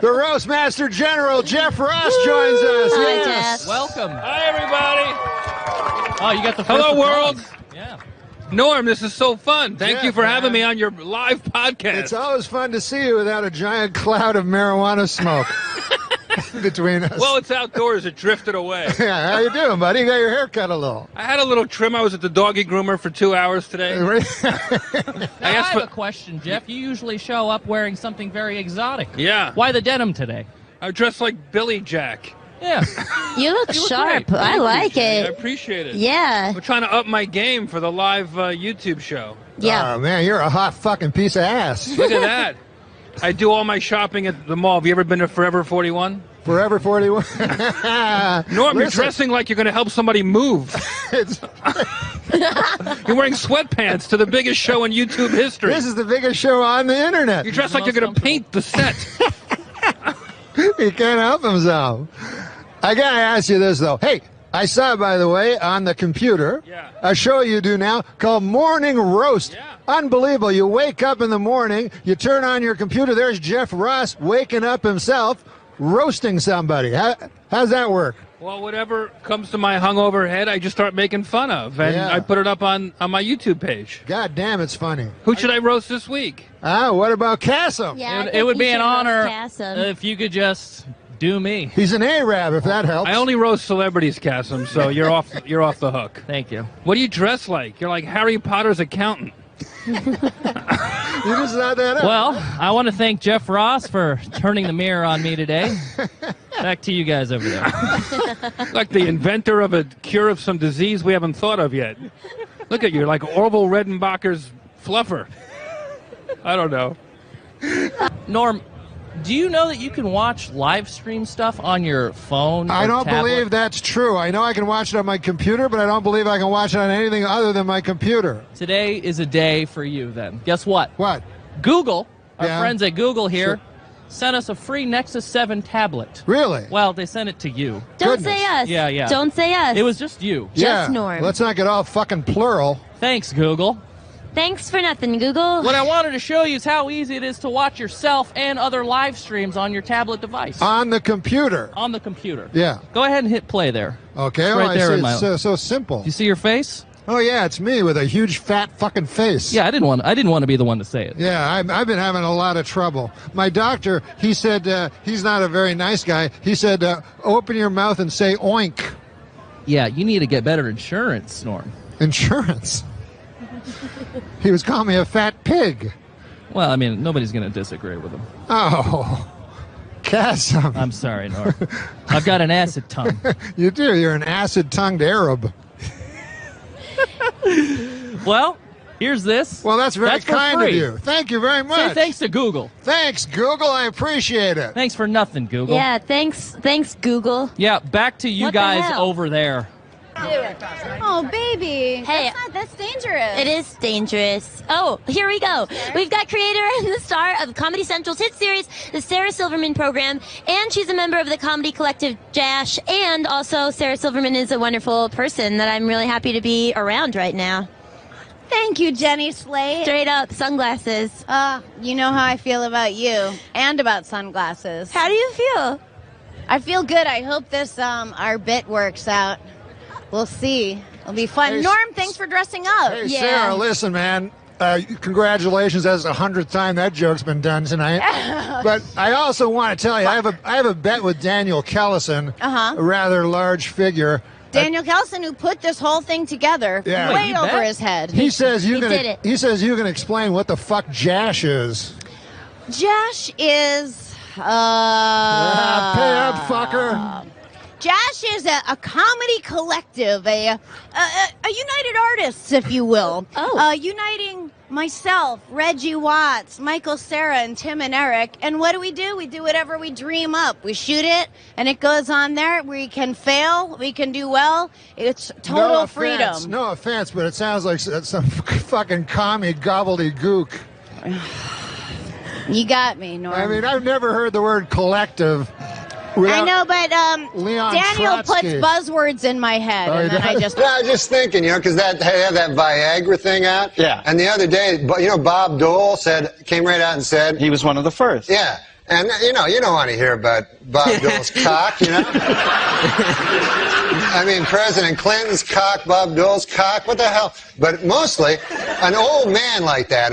The Roastmaster General Jeff Ross joins us. Hi, Yes. Jeff. Welcome. Hi, everybody. Oh, you got the first Hello, world. applause. Yeah. Norm, this is so fun. Thank Jeff, you for having man. me on your live podcast. It's always fun to see you without a giant cloud of marijuana smoke between us. Well, it's outdoors. It drifted away. Yeah, how you doing, buddy? You got your hair cut a little. I had a little trim. I was at the doggy groomer for 2 hours today. Now, I asked have for- a question, Jeff. You usually show up wearing something very exotic. Yeah. Why the denim today? I dressed like Billy Jack. Yeah. You look You look sharp. great. I like I it. appreciate it. Yeah. We're trying to up my game for the live YouTube show. Yeah. Oh, man, you're a hot fucking piece of ass. Look at that. I do all my shopping at the mall. Have you ever been to Forever 41? Forever 41. Norm, you're Listen. dressing like you're going to help somebody move. It's- You're wearing sweatpants to the biggest show in YouTube history. this is the biggest show on the internet. You dress like you're going to paint the set. He can't help himself. I gotta ask you this though. Hey, I saw, by the way, on the computer, a show you do now called Morning Roast. Unbelievable. You wake up in the morning, you turn on your computer, there's Jeff Ross waking up himself, roasting somebody. How's that work? Well, whatever comes to my hungover head, I just start making fun of, and Yeah. I put it up on my YouTube page. God damn, it's funny. Who should I roast this week? What about Cassim? Yeah, It would be an honor Cassim. if you could just Do me. He's an Arab, if that helps. I only roast celebrities, Cassim, so you're off the hook. Thank you. What do you dress like? You're like Harry Potter's accountant. You just not that up. Well, I want to thank Jeff Ross for turning the mirror on me today. Back to you guys over there. Like the inventor of a cure of some disease we haven't thought of yet. Look at you, like Orville Redenbacher's fluffer. I don't know. Norm, do you know that you can watch live stream stuff on your phone? I or don't tablet? believe that's true. I know I can watch it on my computer, but I don't believe I can watch it on anything other than my computer. Today is a day for you then. Guess what? What? Google, our Yeah. friends at Google here, Sure. sent us a free Nexus 7 tablet. Really? Well, they sent it to you. Don't say us. Yeah, yeah. Don't say us. It was just you. Yeah. Norm. Let's not get all fucking plural. Thanks, Google. Thanks for nothing, Google. What I wanted to show you is how easy it is to watch yourself and other live streams on your tablet device. On the computer. On the computer. Yeah. Go ahead and hit play there. Okay. It's Oh, right I there see. in my. It's so simple. Do you see your face? Oh yeah, it's me with a huge fat fucking face. Yeah, I didn't want to be the one to say it. Yeah, I've been having a lot of trouble. My doctor, he said he's not a very nice guy. He said, open your mouth and say oink. Yeah, you need to get better insurance, Norm. Insurance. He was calling me a fat pig. Well, I mean, nobody's going to disagree with him. Oh, Cassim. I'm sorry, Norm. I've got an acid tongue. You do. You're an acid-tongued Arab. Well, here's this. Well, that's very for kind of free. you. Thank you very much. Say thanks to Google. Thanks, Google. I appreciate it. Thanks for nothing, Google. Yeah, thanks, Google. Yeah, back to you What the guys hell? over there. Oh, baby. Hey, That's dangerous. it is dangerous. Oh, here we go. We've got creator and the star of Comedy Central's hit series, the Sarah Silverman Program, and she's a member of the comedy collective Jash, and also Sarah Silverman is a wonderful person that I'm really happy to be around right now. Thank you, Jenny Slate. Straight up, sunglasses. You know how I feel about you and about sunglasses. How do you feel? I feel good. I hope this our bit works out. We'll see. It'll be fun. Hey, Norm, thanks for dressing up. Hey, Sarah, listen, man. Congratulations. That's the 100th time that joke's been done tonight. But I also want to tell you, I have a bet with Daniel Kellison, a rather large figure. Daniel Kelson, who put this whole thing together, Yeah. way over his head. He says you did can. it. He says you can explain what the fuck Jash is. Jash is. Pay up, fucker. Jash is a comedy collective, a United Artists, if you will. Uniting myself, Reggie Watts, Michael Cera, and Tim and Eric. And what do? We do whatever we dream up. We shoot it, and it goes on there. We can fail. We can do well. It's total freedom. No offense, but it sounds like some fucking commie gobbledygook. You got me, Norm. I mean, I've never heard the word collective. I know, but Leon Daniel Trotsky. puts buzzwords in my head, and then I just. Yeah, I was just thinking, because they have that Viagra thing out. Yeah. And the other day, Bob Dole came right out and said he was one of the first. Yeah. And you don't want to hear about Bob Dole's cock, I mean, President Clinton's cock, Bob Dole's cock, what the hell? But mostly, an old man like that,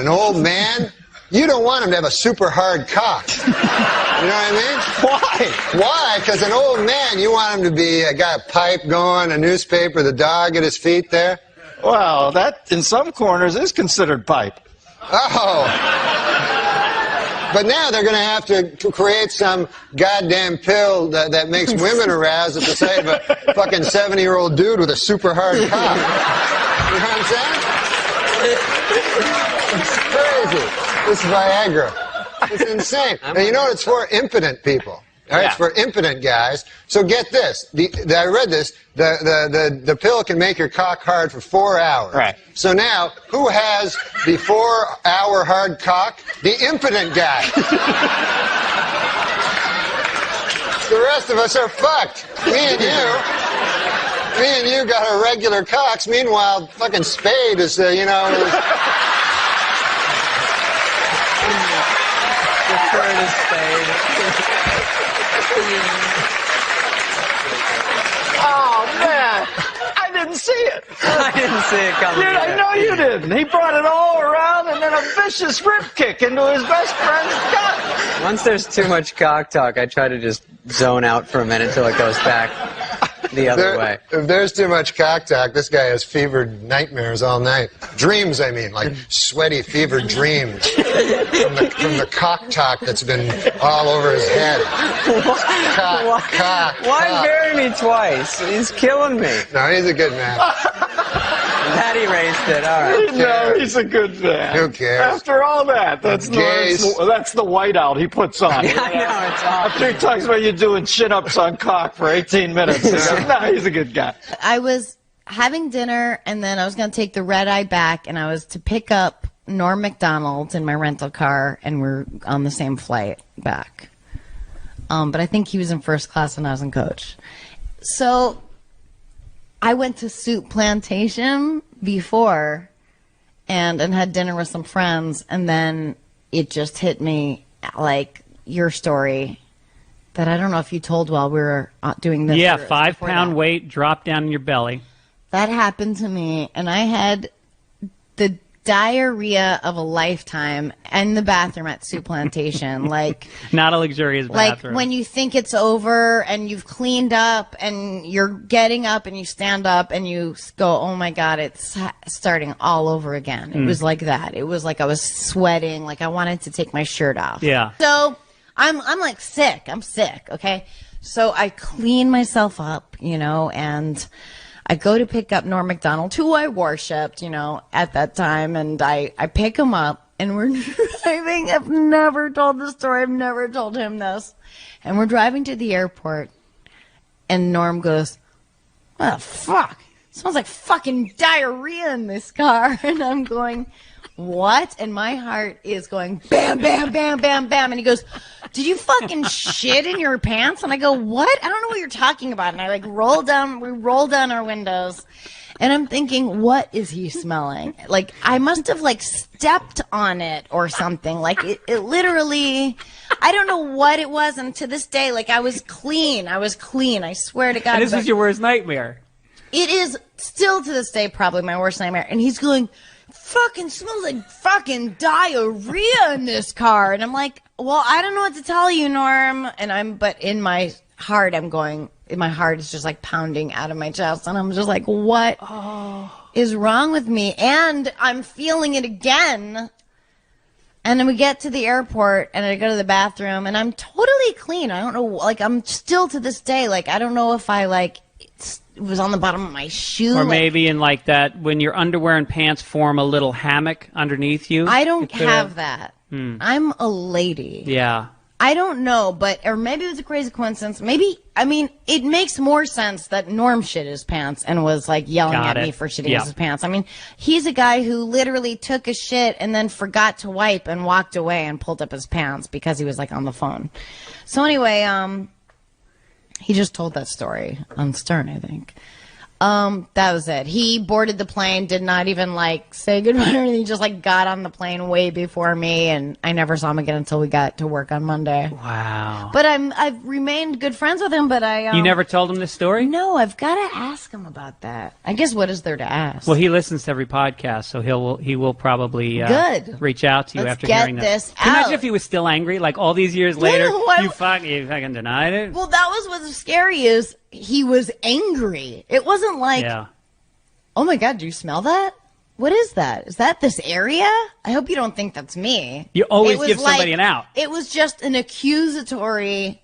you don't want him to have a super hard cock. You know what I mean? Why? Why? Because an old man, you want him to be got a pipe going, a newspaper, the dog at his feet there. Well, that in some corners is considered pipe. Oh. But now they're going to have to create some goddamn pill that makes women aroused at the sight of a fucking 70-year-old dude with a super hard cock. You know what I'm saying? It's crazy. It's Viagra. It's insane. And you know what it's for? Impotent people. All right, it's for impotent guys. So get this. I read this. The pill can make your cock hard for 4 hours. Right. So now, who has the 4-hour hard cock? The impotent guy. The rest of us are fucked. Me and you got our regular cocks. Meanwhile, fucking Spade is, Oh, man. I didn't see it. I didn't see it coming. I know you didn't. He brought it all around and then a vicious rip kick into his best friend's gut. Once there's too much cock talk, I try to just zone out for a minute till it goes back the other way. If there's too much cock talk, this guy has fevered nightmares all night. Dreams, I mean, like sweaty, fevered dreams from the cock talk that's been all over his head. Why bury me twice? He's killing me. No, he's a good man. That erased it. All right. No, he's a good man. Who cares? After all that, that's the whiteout he puts on. Yeah, I know, it's awesome. After he talks about you doing chin-ups on cock for 18 minutes. No, he's a good guy. I was having dinner, and then I was going to take the red eye back, and I was to pick up Norm-Macdonald in my rental car, and we're on the same flight back. But I think he was in first class and I was in coach. So I went to Soup Plantation before and had dinner with some friends, and then it just hit me like your story that I don't know if you told while we were doing this. Yeah, 5 pound weight dropped down in your belly. That happened to me, and I had the diarrhea of a lifetime in the bathroom at Soup Plantation. Like, not a luxurious bathroom. Like when you think it's over and you've cleaned up and you're getting up and you stand up and you go, oh my God, it's starting all over again. It was like that. It was like I was sweating, like I wanted to take my shirt off. Yeah. So I'm like sick. I'm sick. Okay. So I clean myself up, and I go to pick up Norm-Macdonald, who I worshipped, at that time, and I pick him up, and we're driving. I've never told this story. I've never told him this. And we're driving to the airport, and Norm goes, what the fuck? It smells like fucking diarrhea in this car. And I'm going, what? And my heart is going bam, bam, bam, bam, bam. And he goes, did you fucking shit in your pants? And I go, what? I don't know what you're talking about. And I we roll down our windows. And I'm thinking, what is he smelling? Like, I must have stepped on it or something. Like it literally, I don't know what it was. And to this day, I was clean. I swear to God. And this is your worst nightmare. It is still to this day probably my worst nightmare. And he's going, fucking smells like fucking diarrhea in this car. And I'm like, well, I don't know what to tell you, Norm. But in my heart, my heart is just pounding out of my chest. And I'm just like, what is wrong with me? And I'm feeling it again. And then we get to the airport and I go to the bathroom and I'm totally clean. I don't know, I'm still to this day, I don't know if it was on the bottom of my shoe. Or maybe in that when your underwear and pants form a little hammock underneath you. I don't have that. I'm a lady. Yeah. I don't know, or maybe it was a crazy coincidence. It makes more sense that Norm shit his pants and was yelling at me for shitting his pants. He's a guy who literally took a shit and then forgot to wipe and walked away and pulled up his pants because he was on the phone. So anyway, he just told that story on Stern, I think. That was it. He boarded the plane, did not even say goodbye or anything. He just got on the plane way before me, and I never saw him again until we got to work on Monday. Wow. But I've remained good friends with him, but You never told him this story? No, I've got to ask him about that. I guess what is there to ask? Well, he listens to every podcast, so he will probably reach out to you after hearing this. Can you imagine if he was still angry, all these years later, you fucking denied it? Well, that was what's scary is he was angry. It wasn't oh my God, do you smell that? What is that? Is that this area? I hope you don't think that's me. You always give somebody an out. It was just an accusatory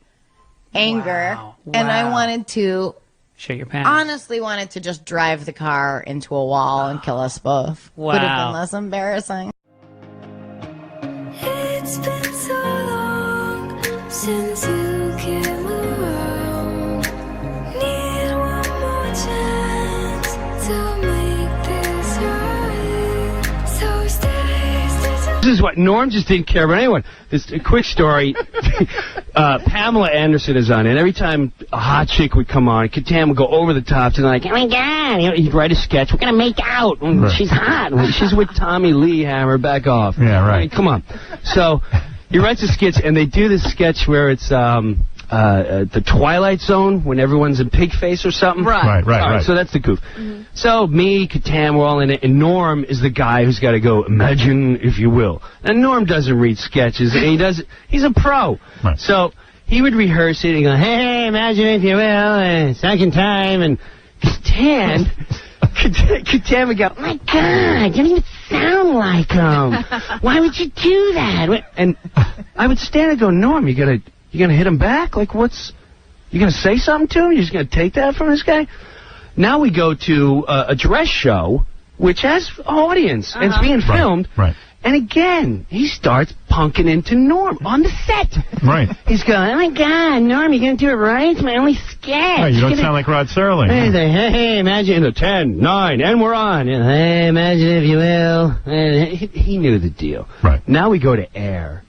anger. Wow. And I wanted to shit your pants. Honestly wanted to just drive the car into a wall and kill us both. Wow. Would have been less embarrassing. It's been so long since you came around. Need one more chance to make this right. So stay. This is what Norm just didn't care about anyone. This a quick story. Pamela Anderson is on, and every time a hot chick would come on, Catan would go over the top to oh my God, he'd write a sketch. We're gonna make out. Right. She's hot. She's with Tommy Lee Hammer. Back off. Yeah, right. I mean, come on. So he writes a sketch, and they do this sketch where it's the Twilight Zone when everyone's in pig face or something. Right. So that's the goof. So me, Catan, we're all in it, and Norm is the guy who's got to go, imagine if you will. And Norm doesn't read sketches, and he's a pro. Right. So he would rehearse it and go, hey, imagine if you will, second time, and Catan would go, my God, you don't even sound like him. Why would you do that? And I would stand and go, Norm, you gonna hit him back? Like, you gonna say something to him? You're just gonna take that from this guy? Now we go to a dress show, which has an audience, and it's being filmed. Right. And again, he starts punking into Norm on the set. Right. He's going, oh my God, Norm, you gonna do it right? It's my only sketch. Right, you don't sound like Rod Serling. Hey, imagine 10, 9, and we're on. Hey, imagine if you will. And he knew the deal. Right. Now we go to air.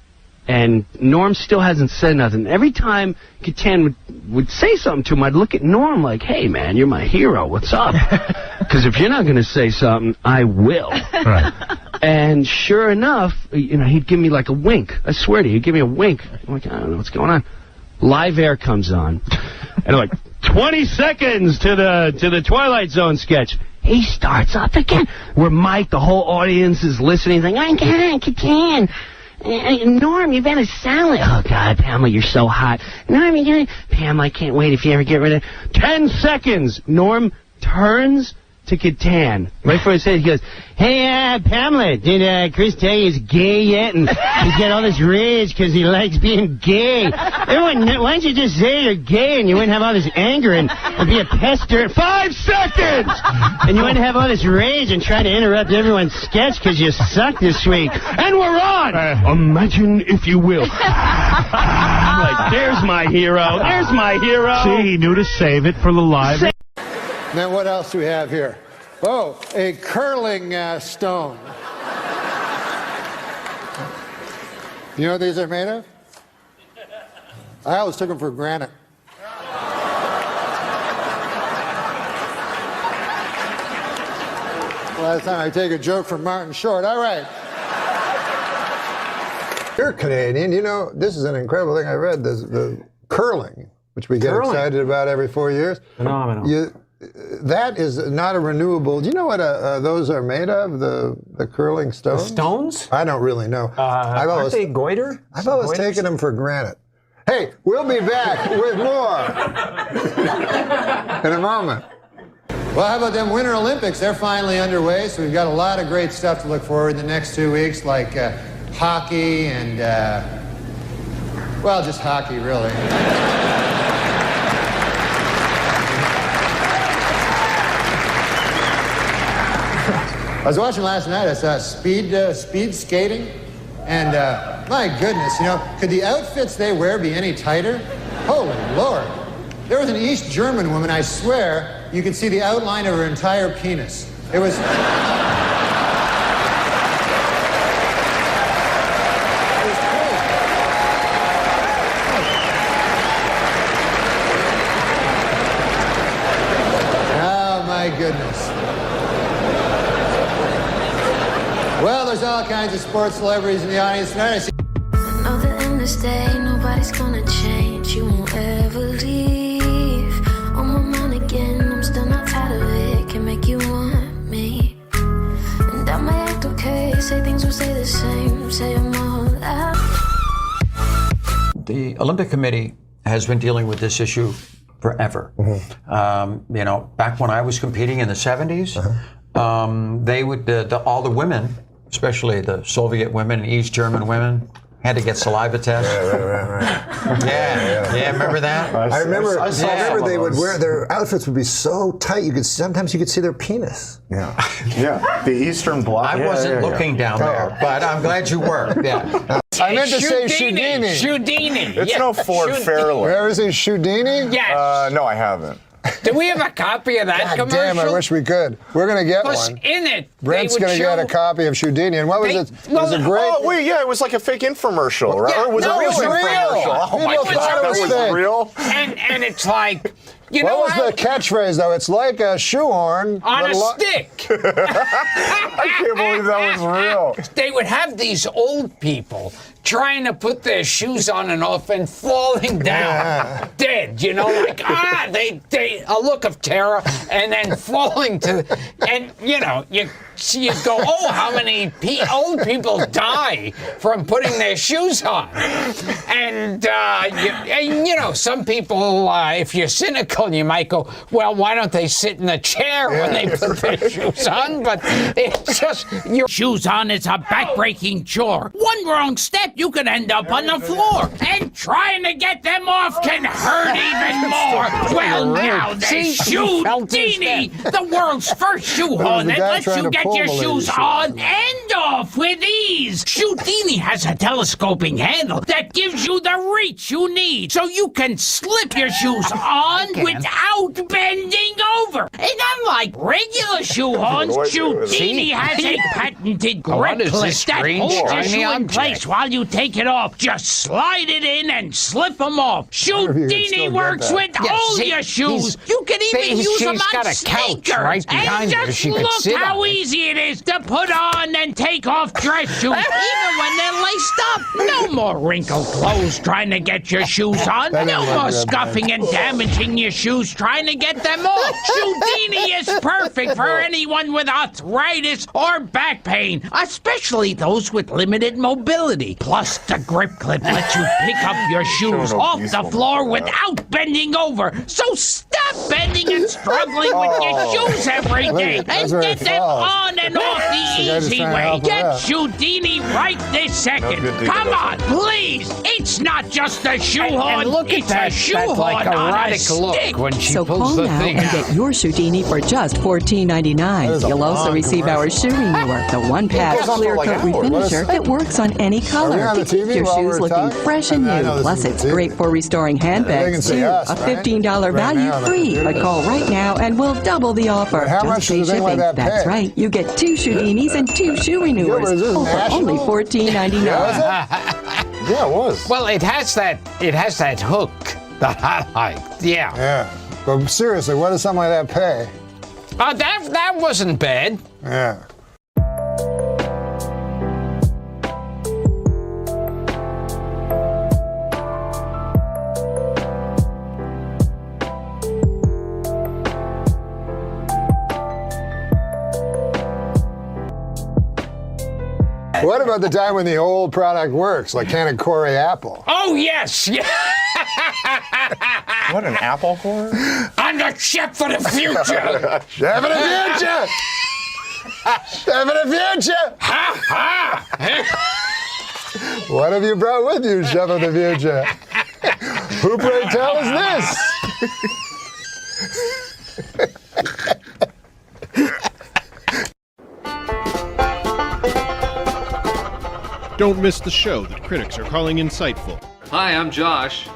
And Norm still hasn't said nothing. Every time Catan would say something to him, I'd look at Norm like, hey, man, you're my hero. What's up? Because if you're not going to say something, I will. Right. And sure enough, he'd give me like a wink. I swear to you, he'd give me a wink. I'm like, I don't know what's going on. Live Air comes on. And I'm like, 20 seconds to the Twilight Zone sketch. He starts up again. Where Mike, the whole audience is listening. He's like, oh, God, Catan. Norm, you better sound like... Oh, God, Pamela, you're so hot. Norm, Pamela, I can't wait if you ever get rid of... 10 seconds! Norm turns to Catan. Right before his head, he goes, hey, Pamela, did Chris tell you he's gay yet? And he's got all this rage because he likes being gay. Everyone, why don't you just say you're gay and you wouldn't have all this anger and be a pester? 5 seconds! And you wouldn't have all this rage and try to interrupt everyone's sketch because you suck this week. And we're on! Imagine if you will. I'm like, there's my hero. There's my hero. See, he knew to save it for the live. Now, what else do we have here? Oh, a curling stone. You know what these are made of? I always took them for granite. Last time I take a joke from Martin Short. All right. You're Canadian. You know, this is an incredible thing I read. The curling, which we get excited about every 4 years. Phenomenal. That is not a renewable. Do you know what those are made of? The curling stones? The stones? I don't really know. Aren't they goiter? I've always taken them for granted. Hey, we'll be back with more in a moment. Well, how about them Winter Olympics? They're finally underway, so we've got a lot of great stuff to look forward to in the next 2 weeks, like hockey and, well, just hockey, really. I was watching last night, I saw speed skating, and my goodness, could the outfits they wear be any tighter? Holy Lord. There was an East German woman, I swear, you could see the outline of her entire penis. It was... Oh, my goodness. Well, there's all kinds of sports celebrities in the audience tonight. I know that in this day, nobody's gonna change. You won't ever leave. On my mind again, I'm still not out of it. Can make you want me. And I might act okay, say things will stay the same. Say I'm all out. The Olympic Committee has been dealing with this issue forever. Back when I was competing in the 70s, they would, all the women, especially the Soviet women and East German women, had to get saliva tests. Right. Yeah, remember that? I remember they would wear, their outfits would be so tight, sometimes you could see their penis. Yeah, the Eastern Bloc. I wasn't looking down there, but I'm glad you were. Yeah. I meant to say Shoudini. Shoudini. It's no Ford Fairlane. Where is it, Shoudini? Yes. No, I haven't. Do we have a copy of that God commercial? Damn, I wish we could. We're going to get one. In it, Brent's going to get a copy of Shoudini. And what was it? Was it great? Oh, wait, yeah, it was like a fake infomercial, right? Yeah, or was it real infomercial? Oh, my God, that was real? And it's like, what was the catchphrase, though? It's like a shoehorn. On a stick. I can't believe that was real. They would have these old people trying to put their shoes on and off and falling down dead, you know, like, they a look of terror, and then falling to, and, you know, you go, oh, how many old people die from putting their shoes on. And, you know, some people, if you're cynical, you might go, well, why don't they sit in a chair when they put their shoes on? But it's just, your shoes on is a backbreaking chore. One wrong step, you could end up on the floor. And trying to get them off can hurt even more. Well, now there's Shoe-Dini, the world's first shoe horn that lets you get your shoes on and off with ease. Shoe-Dini has a telescoping handle that gives you the reach you need, so you can slip your shoes on without bending over. And unlike regular shoe horns, Shoe-Dini has a patented grip clip that holds your shoe in place while you take it off. Just slide it in and slip them off. Shoe-Dini works with all your shoes. You can even use them on sneakers. And just look how easy it is to put on and take off dress shoes, even when they're laced up. No more wrinkled clothes trying to get your shoes on. No more scuffing and damaging your shoes trying to get them off. Shoe-Dini is perfect for anyone with arthritis or back pain, especially those with limited mobility. Plus, the grip clip lets you pick up your shoes off the floor without bending over. So stop bending and struggling with your shoes every day and get them on and off the easy way. Get Shoe-Dini right this second. Come on, please. It's not just a shoehorn. It's a shoehorn like on a look stick. when she So pulls call the now thing and out. get your Shoe-Dini for just $14.99. You'll also receive our shoe renewer, the one-pass clear coat refinisher that works on any color to keep your shoes looking fresh and new. Plus, it's great for restoring handbags too. A $15 value free. But call right now and we'll double the offer. Just pay shipping. That's right. You get 2 Shoe-Dinis and 2 shoe renewers. For only $14.99. Yeah, it was. Well, it has that hook that I like. Yeah. Yeah. But seriously, what does something like that pay? That wasn't bad. Yeah. What about the time when the old product works, like Canacori apple? Oh, yes. Yeah. What, an apple core? I'm the chef for the future. Chef of the future! Chef of the future! Ha ha! What have you brought with you, Chef of the future? Who, pray tell, is this? Don't miss the show that critics are calling insightful. Hi, I'm Josh.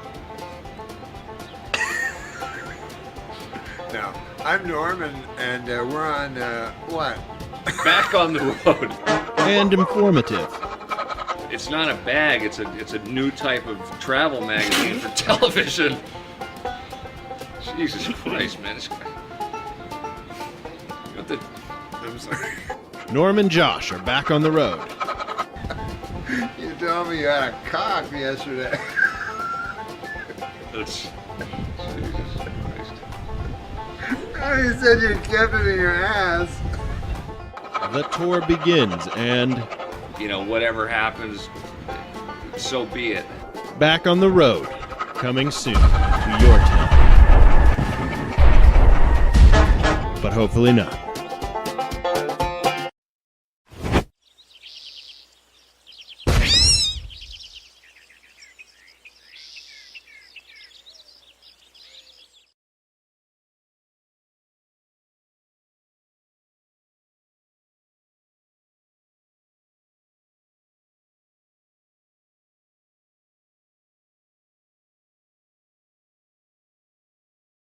No, I'm Norm, and we're on, what? Back on the road. And informative. It's not a bag, it's a new type of travel magazine for television. Jesus Christ, man. I'm sorry. Norm and Josh are back on the road. You told me you had a cock yesterday. That's... Jesus Christ. Oh, you said you kept it in your ass. The tour begins and... You know, whatever happens, so be it. Back on the road, coming soon to your town. But hopefully not.